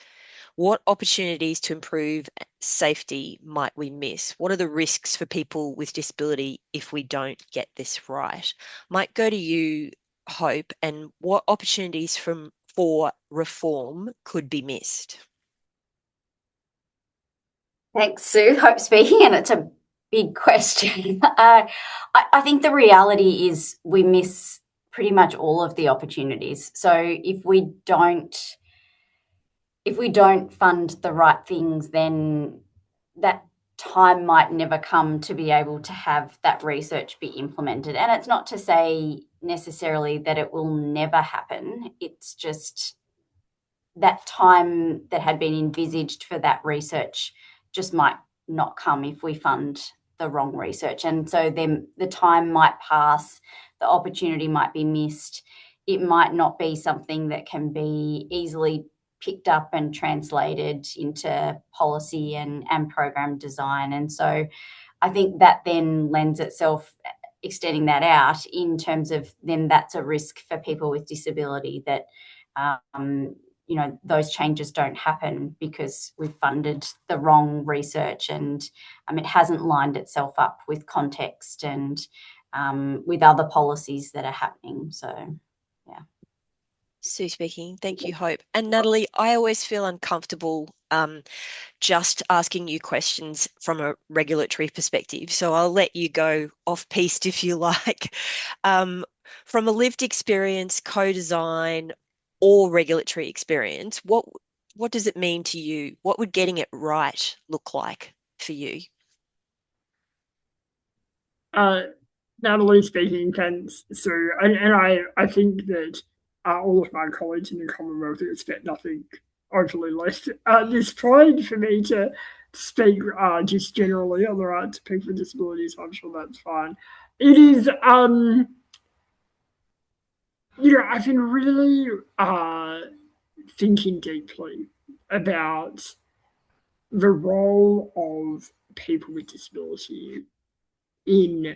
what opportunities to improve safety might we miss? What are the risks for people with disability if we don't get this right? Might go to you, Hope, and what opportunities for reform could be missed? Thanks, Sue. Hope speaking, and it's a big question. I think the reality is we miss pretty much all of the opportunities. So if we don't fund the right things, then that time might never come to be able to have that research be implemented. And it's not to say necessarily that it will never happen. It's just that time that had been envisaged for that research just might not come if we fund the wrong research. And so then the time might pass, the opportunity might be missed. It might not be something that can be easily picked up and translated into policy and program design. And so I think that then lends itself, extending that out in terms of then that's a risk for people with disability, that those changes don't happen because we've funded the wrong research, and it hasn't lined itself up with context and with other policies that are happening. So, yeah. Sue speaking. Thank you, Hope. And Natalie, I always feel uncomfortable just asking you questions from a regulatory perspective. So I'll let you go off-piste if you like. From a lived experience, co-design, or regulatory experience, what does it mean to you? What would getting it right look like for you? Natalie speaking, thanks, Sue. And I think that all of my colleagues in the Commonwealth expect nothing overly less at this point for me to speak just generally on the rights of people with disabilities. I'm sure that's fine. It is, I've been really thinking deeply about the role of people with disability in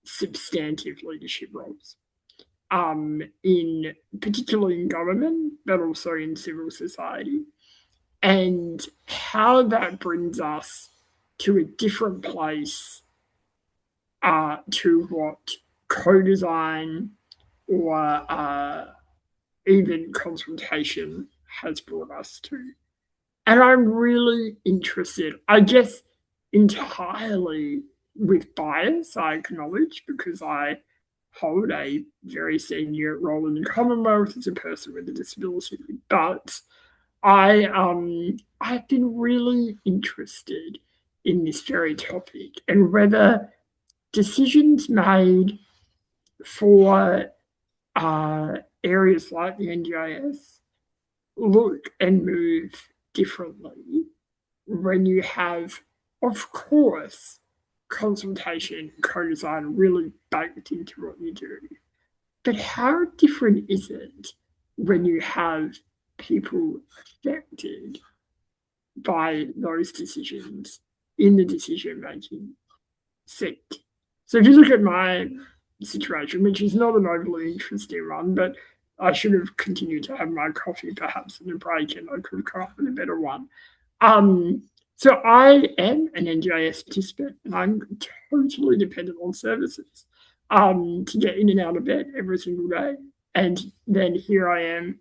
substantive leadership roles, in particularly in government, but also in civil society, and how that brings us to a different place to what co-design or even consultation has brought us to. And I'm really interested, I guess, entirely with bias, I acknowledge, because I hold a very senior role in the Commonwealth as a person with a disability. But I've been really interested in this very topic and whether decisions made for areas like the NDIS look and move differently when you have, of course, consultation, co-design really baked into what you do. But how different is it when you have people affected by those decisions in the decision-making seat? So if you look at my situation, which is not an overly interesting one, but I should have continued to have my coffee perhaps in a break and I could have come up with a better one. So I am an NDIS participant and I'm totally dependent on services to get in and out of bed every single day. And then here I am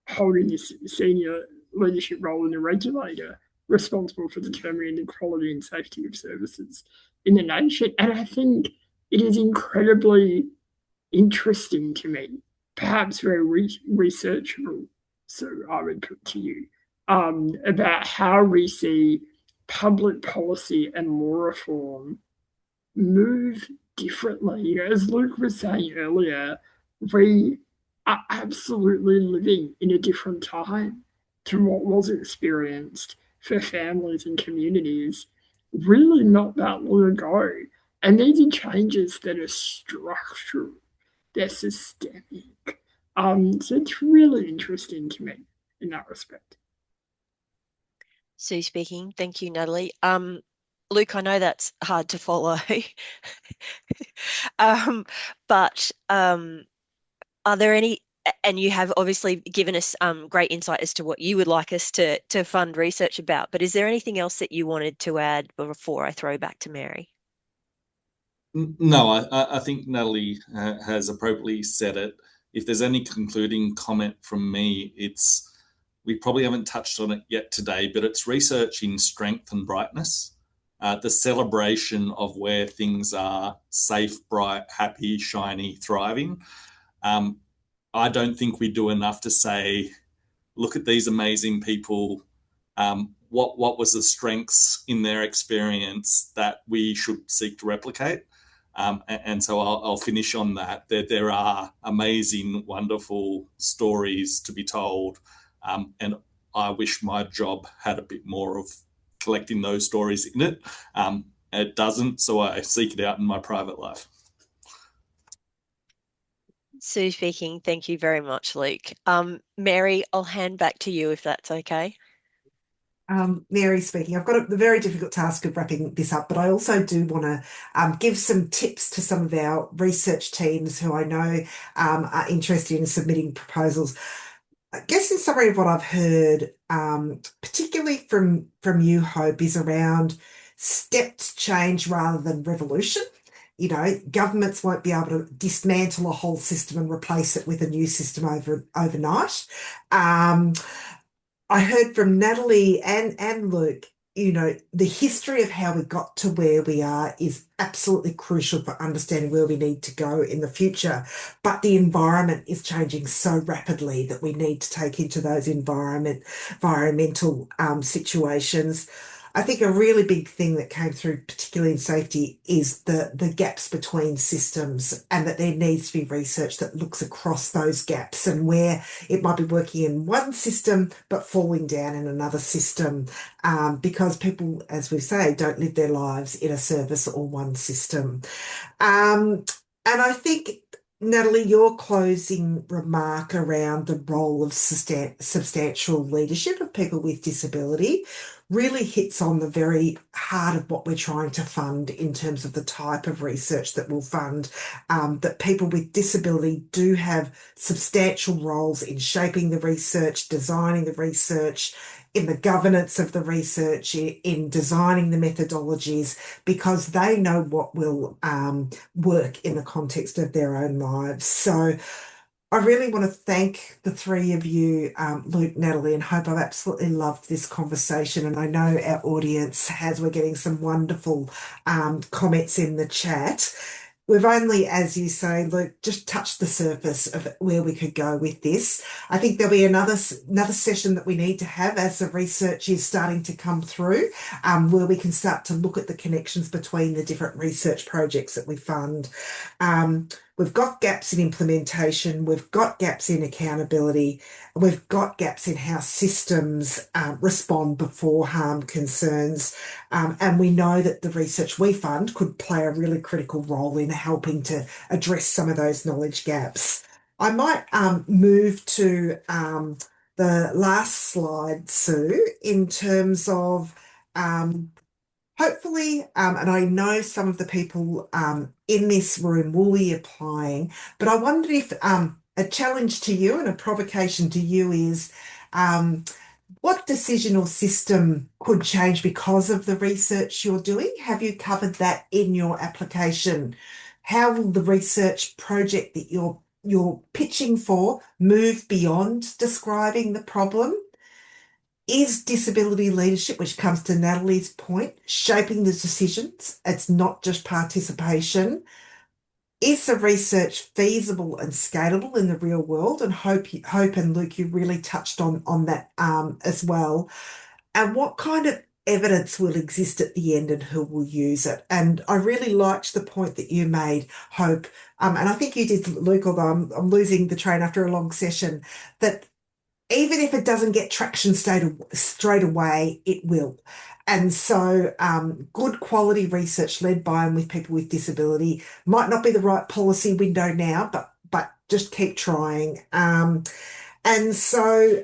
holding this senior leadership role in the regulator responsible for determining the quality and safety of services in the nation. And I think it is incredibly interesting to me, perhaps very researchable, so I would put to you, about how we see public policy and law reform move differently. As Luke was saying earlier, we are absolutely living in a different time to what was experienced for families and communities really not that long ago. And these are changes that are structural, they're systemic. So it's really interesting to me in that respect. Sue speaking. Thank you, Natalie. Luke, I know that's hard to follow, but are there any, and you have obviously given us great insight as to what you would like us to fund research about, but is there anything else that you wanted to add before I throw back to Mary? No, I think Natalie has appropriately said it. If there's any concluding comment from me, it's we probably haven't touched on it yet today, but it's research in strength and brightness, the celebration of where things are safe, bright, happy, shiny, thriving. I don't think we do enough to say, look at these amazing people. What was the strengths in their experience that we should seek to replicate? And so I'll finish on that. There are amazing, wonderful stories to be told. And I wish my job had a bit more of collecting those stories in it. It doesn't, so I seek it out in my private life. Sue speaking. Thank you very much, Luke. Mary, I'll hand back to you if that's okay. Mary speaking. I've got the very difficult task of wrapping this up, but I also do want to give some tips to some of our research teams who I know are interested in submitting proposals. I guess in summary of what I've heard, particularly from you, Hope, is around stepped change rather than revolution. Governments won't be able to dismantle a whole system and replace it with a new system overnight. I heard from Natalie and Luke, the history of how we got to where we are is absolutely crucial for understanding where we need to go in the future. But the environment is changing so rapidly that we need to take into those environmental situations. I think a really big thing that came through, particularly in safety, is the gaps between systems, and that there needs to be research that looks across those gaps and where it might be working in one system but falling down in another system, because people, as we say, don't live their lives in a service or one system. Um, and I think, Natalie, your closing remark around the role of substantial leadership of people with disability really hits on the very heart of what we're trying to fund in terms of the type of research that we'll fund, that people with disability do have substantial roles in shaping the research, designing the research, in the governance of the research, in designing the methodologies, because they know what will work in the context of their own lives. So I really want to thank the three of you, Luke, Natalie, and Hope. I've absolutely loved this conversation, and I know our audience has. We're getting some wonderful comments in the chat. We've only, as you say, Luke, just touched the surface of where we could go with this. I think there'll be another session that we need to have as the research is starting to come through, where we can start to look at the connections between the different research projects that we fund. We've got gaps in implementation, we've got gaps in accountability, we've got gaps in how systems respond before harm concerns. And we know that the research we fund could play a really critical role in helping to address some of those knowledge gaps. I might move to the last slide, Sue, in terms of hopefully, and I know some of the people in this room will be applying, but I wondered if a challenge to you and a provocation to you is what decision or system could change because of the research you're doing? Have you covered that in your application? How will the research project that you're pitching for move beyond describing the problem? Is disability leadership, which comes to Natalie's point, shaping the decisions? It's not just participation. Is the research feasible and scalable in the real world? And Hope and Luke, you really touched on that as well. And what kind of evidence will exist at the end and who will use it? And I really liked the point that you made, Hope, and I think you did, Luke, although I'm losing the train after a long session, that even if it doesn't get traction straight away, it will. And so good quality research led by and with people with disability might not be the right policy window now, but just keep trying. And so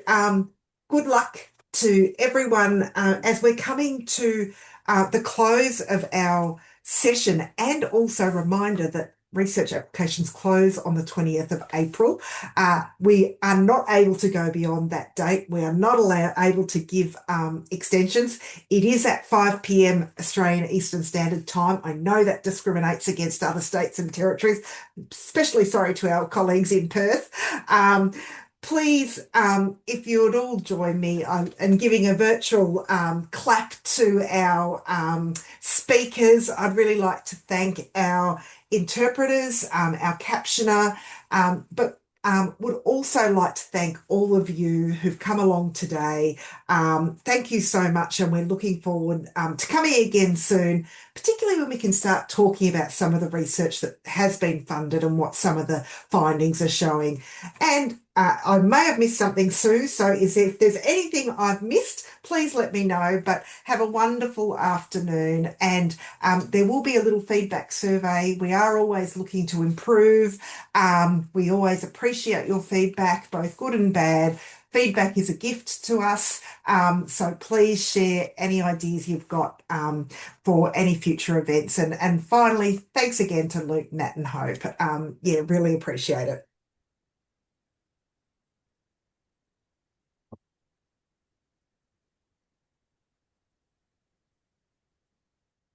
good luck to everyone as we're coming to the close of our session, and also a reminder that research applications close on the 20th of April. We are not able to go beyond that date. We are not able to give extensions. It is at 5 p.m. Australian Eastern Standard Time. I know that discriminates against other states and territories, especially sorry to our colleagues in Perth. Please, if you would all join me in giving a virtual clap to our speakers. I'd really like to thank our interpreters, our captioner, but would also like to thank all of you who've come along today. Thank you so much, and we're looking forward to coming again soon, particularly when we can start talking about some of the research that has been funded and what some of the findings are showing. And I may have missed something, Sue, so if there's anything I've missed, please let me know, but have a wonderful afternoon. And there will be a little feedback survey. We are always looking to improve. We always appreciate your feedback, both good and bad. Feedback is a gift to us, so please share any ideas you've got for any future events. And finally, thanks again to Luke, Nat and Hope. Yeah, really appreciate it.